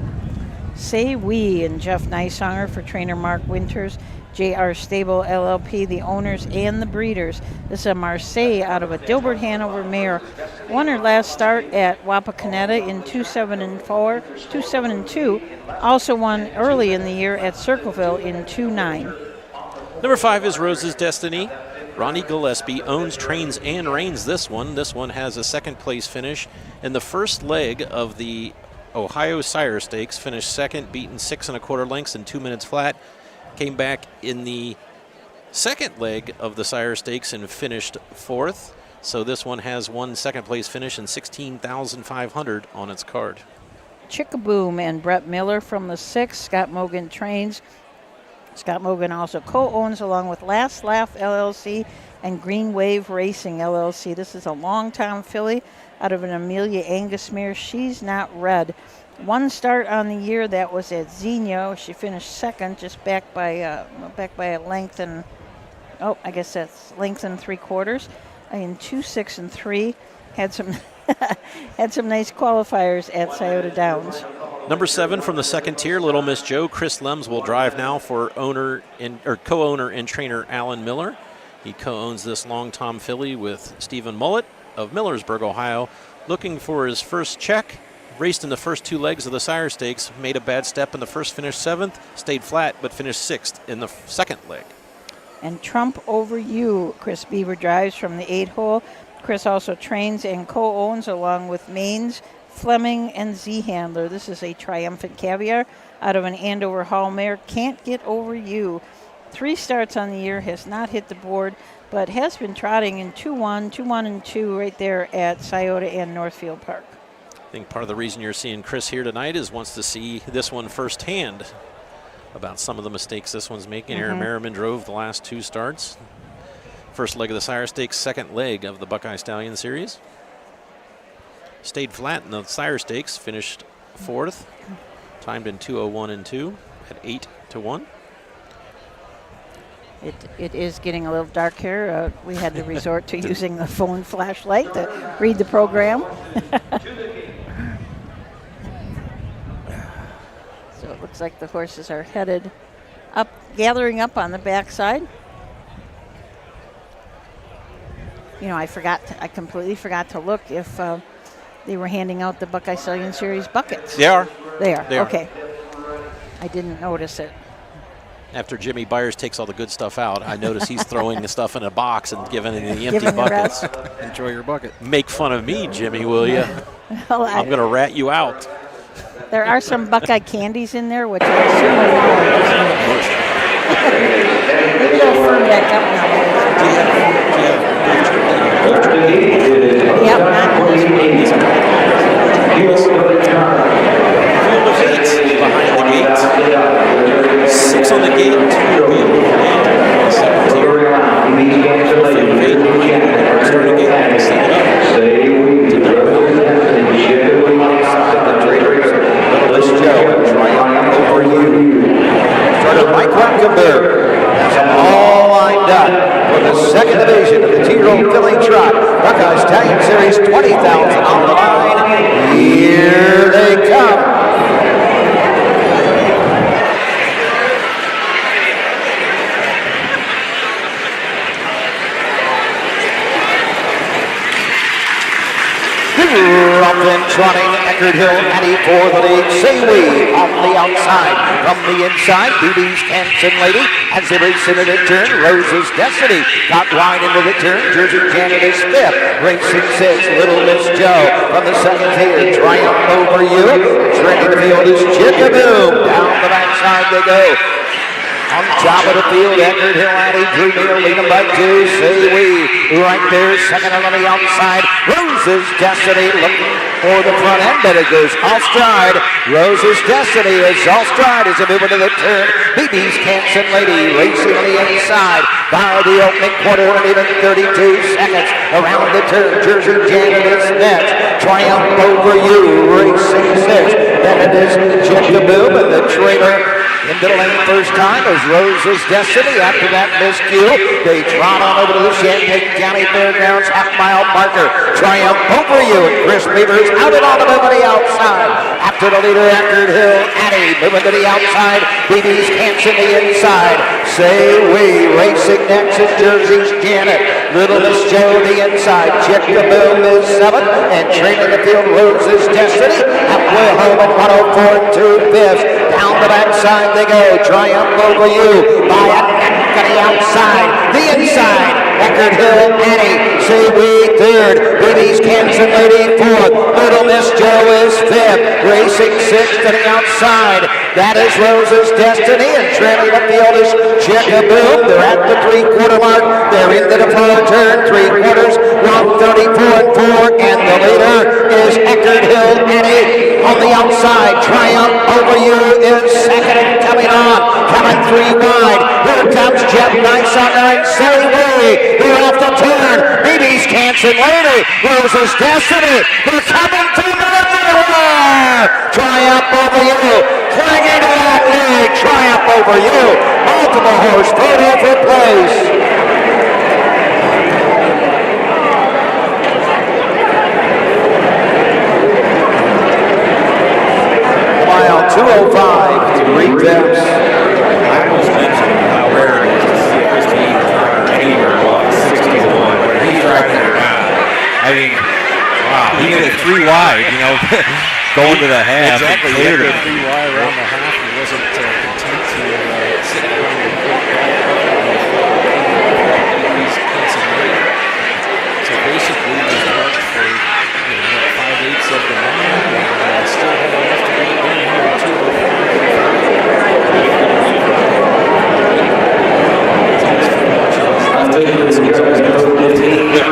Say We and Jeff Nysonger for trainer Mark Winters. JR Stable LLP, the owners and the breeders. This is a Marseille out of a Dilbert Hanover mare. Won her last start at Wapakoneta in 2:7-4, 2:7-2. Also won early in the year at Circleville in 2:9. Number 5 is Rose's Destiny. Ronnie Gillespie owns, trains, and reins this one. This one has a 2nd place finish in the first leg of the Ohio Sire Stakes. Finished 2nd, beaten 6 1/4 lengths in 2 minutes flat. Came back in the 2nd leg of the Sire Stakes and finished 4th. So this one has 1 2nd place finish and $16,500 on its card. Chickaboom and Brett Miller from the 6. Scott Mogan trains. Scott Mogan also co-owns along with Last Laugh LLC and Green Wave Racing LLC. This is a long-time filly out of an Amelia Angus mare. She's Not Red. 1 start on the year, that was at Xenia. She finished 2nd, just back by a length and, I guess that's length and 3/4 in 2:6-3. Had some had some nice qualifiers at Scioto Downs. Number 7 from the 2nd tier, Little Miss Joe. Chris Lems will drive now for co-owner and trainer Alan Miller. He co-owns this long-time filly with Stephen Mullett of Millersburg, Ohio. Looking for his first check. Raced in the first 2 legs of the Sire Stakes, made a bad step in the first, finished 7th, stayed flat, but finished 6th in the 2nd leg. And Trump Over You, Chris Beaver drives from the 8-hole. Chris also trains and co-owns along with Maines, Fleming, and Z-Handler. This is a Triumphant Caviar out of an Andover Hall mare. Can't Get Over You. 3 starts on the year, has not hit the board, but has been trotting in 2-1, 2-1-2 right there at Scioto and Northfield Park. I think part of the reason you're seeing Chris here tonight is wants to see this one firsthand about some of the mistakes this one's making. Aaron Merriman drove the last 2 starts. First leg of the Sire Stakes, 2nd leg of the Buckeye Stallion Series. Stayed flat in the Sire Stakes, finished 4th. Timed in 2:01-2 at 8-1. It is getting a little dark here. We had to resort to using the phone flashlight to read the program. So it looks like the horses are headed up, gathering up on the backside. You know, I completely forgot to look if they were handing out the Buckeye Stallion Series buckets. They are. They are. They are. Okay. I didn't notice it. After Jimmy Byers takes all the good stuff out, I notice he's throwing the stuff in a box and giving it the empty buckets. Enjoy your bucket. Make fun of me, Jimmy, will you? Well, I'm going to rat you out. There are some Buckeye candies in there, which I assume are now. Maybe they'll firm back up now. Yep, not in this one. Field of 8 behind the gate. 6 on the gate, 2 will be a little late in the 2nd tier. Field of 8 behind the starting gate. Set it up. Little Joe, Triumph Over You. Starter Mike Runckenberg has them all lined up for the 2nd division of the 2-year-old filly trot. Buckeye Stallion Series, 20,000 on the line. Here they come. Rough trotting, Eckerd Hill, Addy for the lead. Say We on the outside. From the inside, BB's Canson Lady as they race into the turn. Rose's Destiny got wide into the turn. Jersey Janet is 5th. Racing 6, Little Miss Joe from the 2nd tier. Triumph Over You. Trending the field is Chickaboom. Down the backside they go. On top of the field, Eckerd Hill, Addy, Drew Neal, lead them by 2. Say We right there, 2nd on the outside. Rose's Destiny looking for the front end, but it goes off stride. Rose's Destiny is off stride as they move into the turn. BB's Canson Lady racing on the inside by the opening quarter and even 32 seconds around the turn. Jersey Janet is next. Triumph Over You, racing 6. Then it is Jickaboom and the trailer into the lane first time is Rose's Destiny. After that, Miss Q. They trot on over to the Champaign County Fairgrounds half-mile marker. Triumph Over You, and Chris Beavers out and on to move to the outside. After the leader, Eckerd Hill, Addy moving to the outside. BB's Hanson the inside. Say We, racing next is Jersey's Janet. Little Miss Joe the inside. Jickaboom is 7th, and trailing the field, Rose's Destiny. Halfway home at 104 2/5. Down the backside they go. Triumph Over You by a neck on the outside. The inside, Eckerd Hill, Annie. Say We 3rd. Baby's Kansas Lady 4th. Little Miss Joe is 5th. Racing 6th to the outside. That is Rose's Destiny, and trailing the field is Jickaboom. They're at the 3/4 mark. They're into the far turn. 3/4, 134 4, and the leader is Eckerd Hill, Annie. On the outside, Triumph Over You is 2nd and coming on. Coming 3 wide. Here comes Jeff Nice on there and Say We. They're off the turn. BB's Kansas Lady. Rose's Destiny. They're coming through the middle. Triumph Over You. Clinging to that lead. Triumph Over You. Multiple horse photo for place. Mile 205, 3 tips. I almost mentioned how rare it is to see this team anywhere off 60 to 1. When he's driving it around, I mean, wow, he did it 3 wide, you know, going to the half. Exactly, he cleared did it 3 wide around the half. He wasn't content to sit around and so basically, he was marked for 5/8 of the line and still had enough to get it done here in 2:05.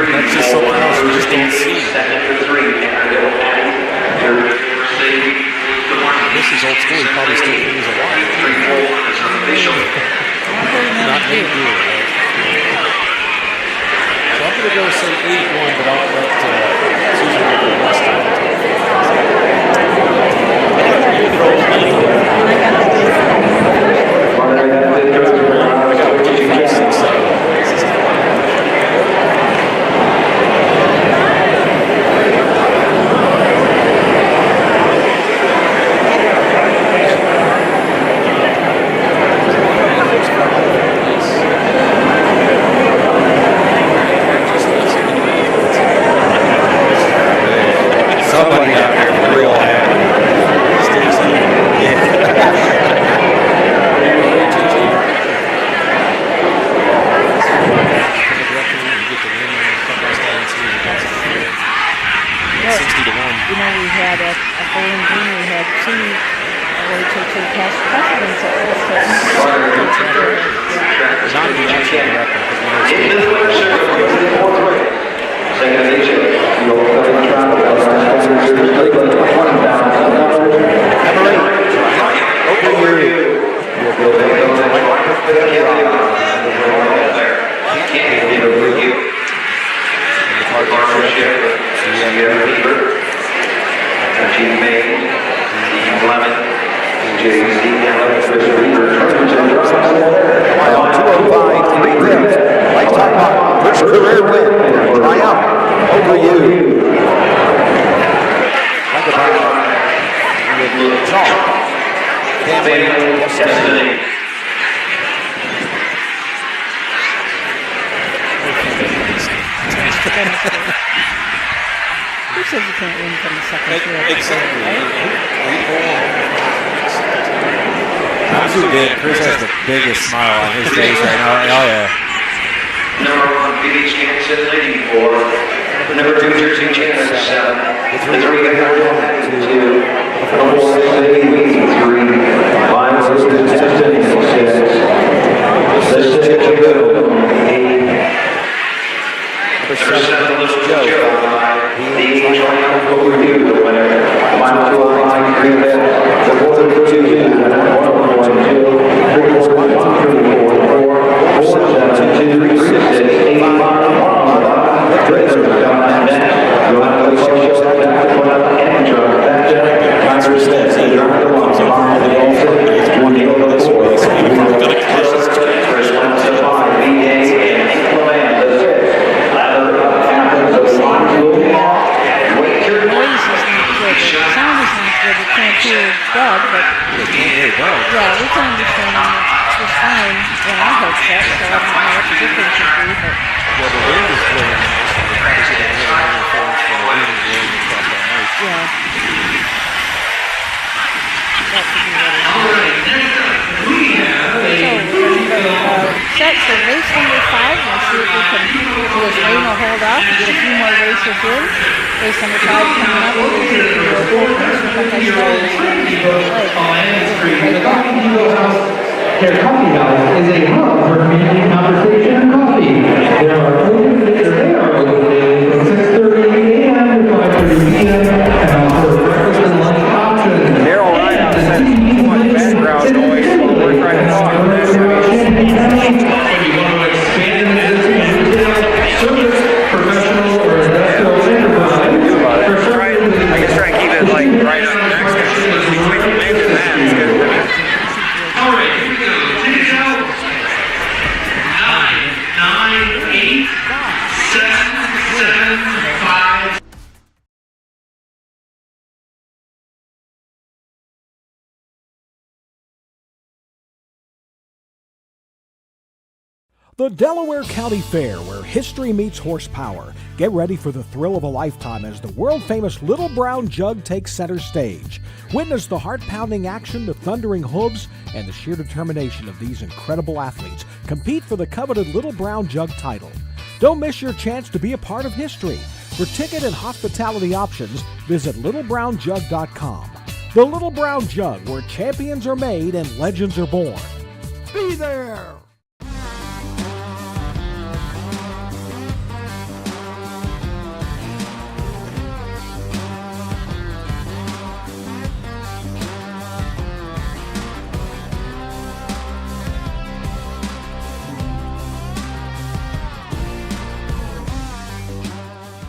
That's just something else we just don't see. This is old school. He probably still plays a lot. Not made do, right? So I'm going to go say 8-1, but I'll let Susan get the rest of it. somebody out there real happy. You know, we had at Bowling Green, we had 2 OHHA past presidents at Not the actual director, First career win, Triumph Over You. Like about John. Destiny. Who says you can't win from the second field? Exactly. That's who did. Chris has the biggest smile on his face right now. Oh, yeah. Number 1, BB's Kansas Lady 4. Number 2, Jersey Janet 7. The 3, Eckerd 2. 4, Say We 3. 5, Destiny 6. 6, Jickaboom 8. Number 7, Miss Joe. The Triumph Over You, the winner. Mile 205, 3 minutes. The 432, 112. 472, 3 6, 8 5. Yeah, we can understand them just fine in our headset, so I don't know what the difference would be, but... Well, the wind is blowing nice, so we're probably getting a little interference from the wind blowing across our mic. Yeah. That could be what it is. So, set for race number 5. We'll see if we can do this rain will hold off and get a few more races in. Race number 5 coming up is the Buckeye Stallion Series. Right back. Their coffee house is a hub for community conversation and coffee. They are open daily from 6:30 a.m. to 5:30 p.m. and offer breakfast and lunch options. Daryl Ryan said too much background noise while we're trying to talk. When you want to expand an existing retail, service, professional, or industrial enterprise, I guess try and keep it like right up next to maybe that is good. all right, here we go. Take it out. 9, 8, 7, 5. The Delaware County Fair, where history meets horsepower. Get ready for the thrill of a lifetime as the world-famous Little Brown Jug takes center stage. Witness the heart-pounding action, the thundering hooves, and the sheer determination of these incredible athletes compete for the coveted Little Brown Jug title. Don't miss your chance to be a part of history. For ticket and hospitality options, visit littlebrownjug.com. The Little Brown Jug, where champions are made and legends are born. Be there!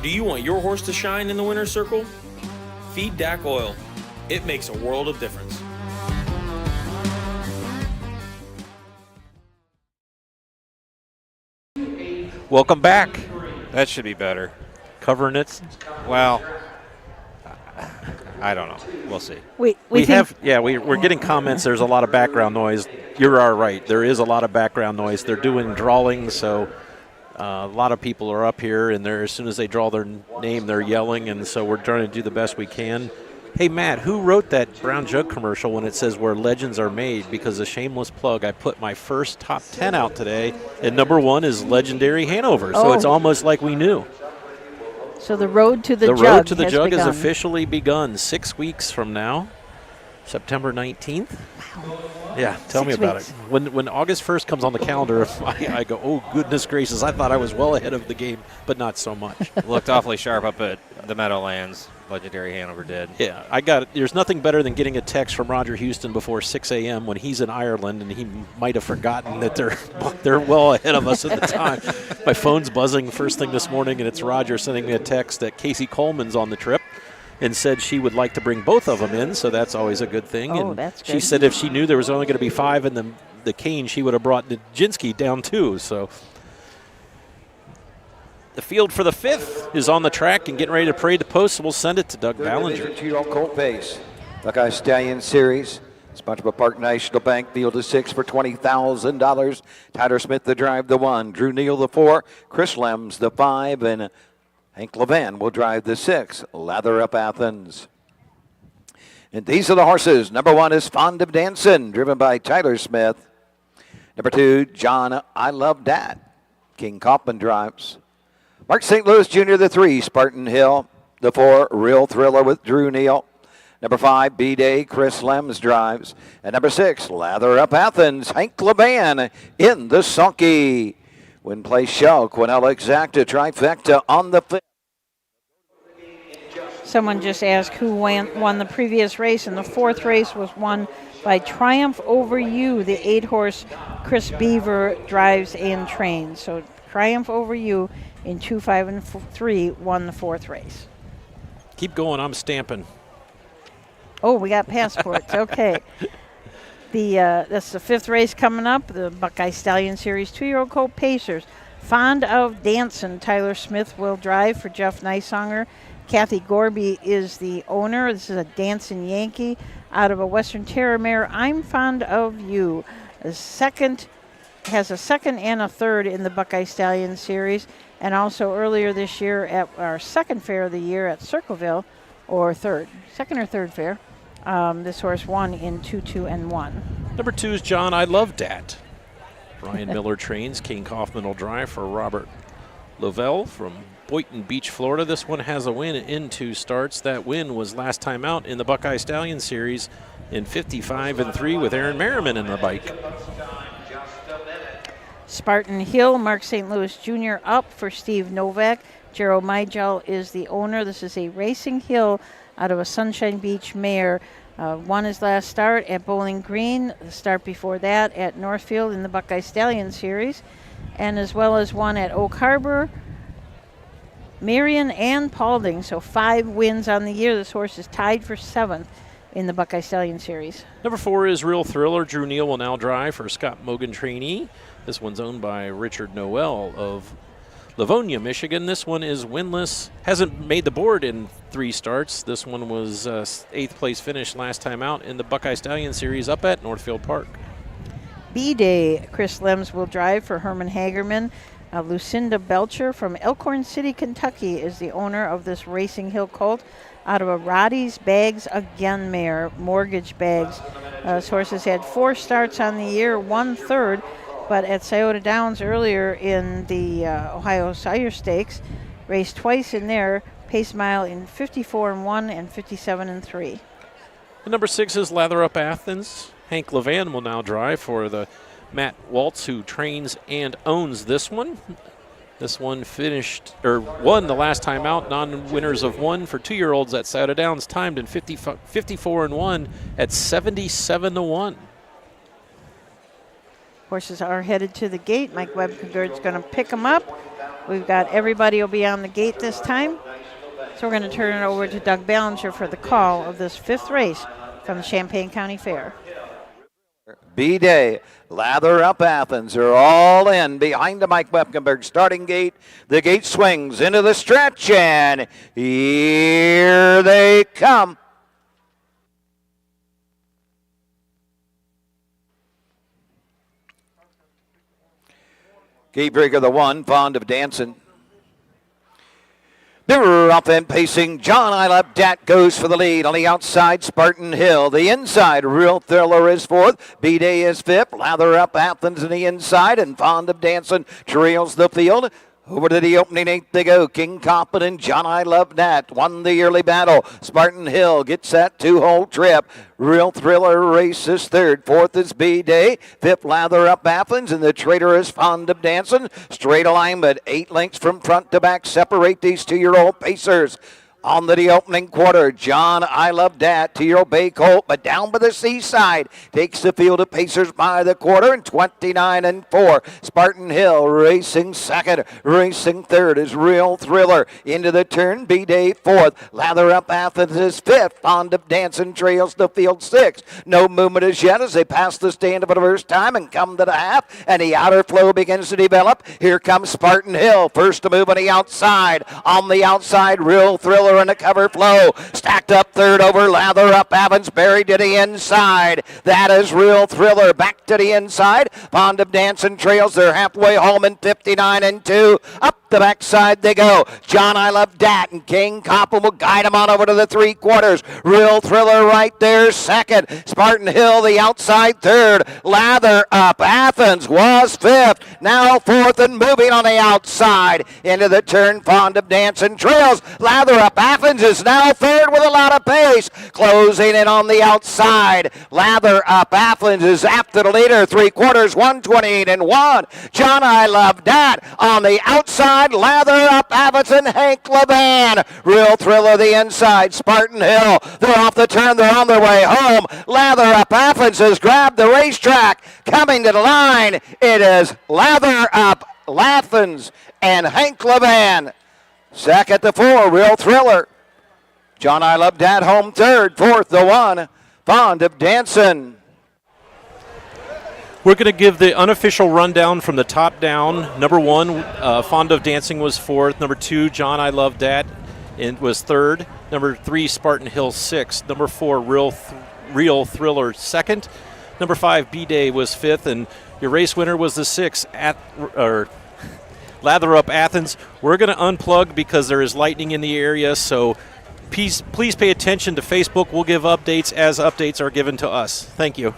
Do you want your horse to shine in the winner's circle? Feed DAC Oil. It makes a world of difference. Welcome back. That should be better. Covering it. Well, I don't know. We'll see. We're getting comments. There's a lot of background noise. You're all right. There is a lot of background noise. They're doing drawings, so a lot of people are up here, and as soon as they draw their name, they're yelling, and so we're trying to do the best we can. Hey, Matt, who wrote that Brown Jug commercial when it says where legends are made? Because a shameless plug, I put my first top 10 out today, and number 1 is Legendary Hanover, so it's almost like we knew. So the road to the jug The road to the has jug begun. has officially begun 6 weeks from now, September 19th. Wow. Yeah, tell me about it. When August 1st comes on the calendar, I go, oh, goodness gracious, I thought I was well ahead of the game, but not so much. Looked awfully sharp up at the Meadowlands. Legendary Hanover did. Yeah, there's nothing better than getting a text from Roger Houston before 6 a.m. when he's in Ireland, and he might have forgotten that they're well ahead of us at the time. My phone's buzzing first thing this morning, and it's Roger sending me a text that Casey Coleman's on the trip and said she would like to bring both of them in, so that's always a good thing. Oh, and that's good. She said if she knew there was only going to be 5 in the cane, she would have brought Nijinsky down too. So the field for the 5th is on the track and getting ready to parade the post, so we'll send it to Doug Ballinger. 2-year-old colt pace. Buckeye Stallion Series. Sponsored by Park National Bank. Field is 6 for $20,000. Tyler Smith the drive the 1. Drew Neal the 4. Chris Lems the 5. And Hank Levan will drive the 6. Lather Up Athens. And these are the horses. Number 1 is Fond of Dancing, driven by Tyler Smith. Number 2, John I Love Dad. King Coppin drives. Mark St. Louis Jr. the 3, Spartan Hill. The 4, Real Thriller with Drew Neal. Number 5, B-Day, Chris Lems drives. And number 6, Lather Up Athens, Hank Levan in the sulky. Win place show, Quinella Exacta trifecta on the 5th. Someone just asked who won the previous race, and the 4th race was won by Triumph Over You. The 8-horse Chris Beaver drives and trains. So Triumph Over You in 2, 5, and 3 won the 4th race. Keep going, I'm stamping. Oh, we got passports. Okay. That's the 5th race coming up, the Buckeye Stallion Series 2-year-old colt Pacers. Fond of Dancing, Tyler Smith will drive for Jeff Neisonger. Kathy Gorby is the owner. This is a Dancing Yankee. out of a Western Terror mare, I'm Fond of You. Has a second and a third in the Buckeye Stallion Series, and also earlier this year at our second fair of the year at Circleville, or second or third fair. This horse won in 2, 2, and 1. Number 2 is John I Love Dat. Ryan Miller trains. King Kaufman will drive for Robert Lovell from Boynton Beach, Florida. This one has a win in 2 starts. That win was last time out in the Buckeye Stallion Series in 55-3 with Aaron Merriman in the bike. Spartan Hill, Mark St. Louis Jr. up for Steve Novak. Gerald Mygel is the owner. This is a Racing Hill out of a Sunshine Beach mare. Won his last start at Bowling Green, the start before that at Northfield in the Buckeye Stallion Series, and as well as one at Oak Harbor, Marion, and Paulding. So 5 wins on the year. This horse is tied for 7th in the Buckeye Stallion Series. Number 4 is Real Thriller. Drew Neal will now drive for Scott Mogan trainee. This one's owned by Richard Noel of Livonia, Michigan. This one is winless. Hasn't made the board in 3 starts. This one was 8th place finish last time out in the Buckeye Stallion Series up at Northfield Park. B-Day, Chris Lems will drive for Herman Hagerman. Lucinda Belcher from Elkhorn City, Kentucky is the owner of this Racing Hill colt out of a Roddy's Bags Again mare, Mortgage Bags. This horse has had 4 starts on the year, 1 third, but at Scioto Downs earlier in the Ohio Sire Stakes, raced twice in there, pace mile in 54-1 and 57-3. Number 6 is Lather Up Athens. Hank Levan will now drive for the Matt Waltz, who trains and owns this one. This one won the last time out, non-winners of 1 for 2-year-olds at Scioto Downs, timed in 54-1 at 77-1. Horses are headed to the gate. Mike Webberg's going to pick them up. We've got everybody will be on the gate this time. So we're going to turn it over to Doug Ballinger for the call of this 5th race from the Champaign County Fair. B-Day, Lather Up Athens are all in behind the Mike Wepkenberg starting gate. The gate swings into the stretch, and here they come. Gatebreaker, the 1, Fond of Dancing. They're off and pacing. John I Love Dat goes for the lead. On the outside, Spartan Hill. The inside, Real Thriller is 4th. B-Day is 5th. Lather Up Athens in the inside, and Fond of Dancing trails the field. Over to the opening 8 they go. King Coppin and John I Love Nat won the early battle. Spartan Hill gets that 2-hole trip. Real Thriller races 3rd. 4th is B-Day. 5th, Lather Up Athens, and the Trader is Fond of Dancing. Straight alignment, 8 lengths from front to back separate these 2-year-old pacers. On to the opening quarter, John I Love Dat, 2-year-old Bay Colt, but down by the seaside. Takes the field of pacers by the quarter, and 29-4. Spartan Hill racing 2nd, racing 3rd is Real Thriller. Into the turn, B-Day 4th. Lather Up Athens is 5th. Fond of Dancing trails the field 6th. No movement as yet as they pass the stand for the first time and come to the half, and the outer flow begins to develop. Here comes Spartan Hill, first to move on the outside. On the outside, Real Thriller in the cover flow. Stacked up 3rd over Lather Up Athens, buried to the inside. That is Real Thriller. Back to the inside. Fond of Dancing trails. They're halfway home in 59-2. Up the backside they go. John I Love Dat and King Coppin will guide them on over to the 3/4. Real Thriller right there 2nd. Spartan Hill the outside 3rd. Lather Up Athens was 5th. Now 4th and moving on the outside. Into the turn, Fond of Dancing trails. Lather Up Athens is now 3rd with a lot of pace. Closing in on the outside. Lather Up Athens is after the leader. 3/4, 128-1. John I Love Dat on the outside. Lather Up Athens and Hank Levan. Real Thriller the inside. Spartan Hill. They're off the turn. They're on their way home. Lather Up Athens has grabbed the racetrack. Coming to the line, it is Lather Up Athens and Hank Levan. 2nd to 4, Real Thriller. John I Love Dat home 3rd. 4th, the 1, Fond of Dancing. We're going to give the unofficial rundown from the top down. Number 1, Fond of Dancing was 4th. Number 2, John I Love Dat was 3rd. Number 3, Spartan Hill 6th. Number 4, Real Real Thriller second. Number 5, B-Day was fifth, and your race winner was the 6, Lather Up Athens. We're going to unplug because there is lightning in the area, so please pay attention to Facebook. We'll give updates as updates are given to us. Thank you.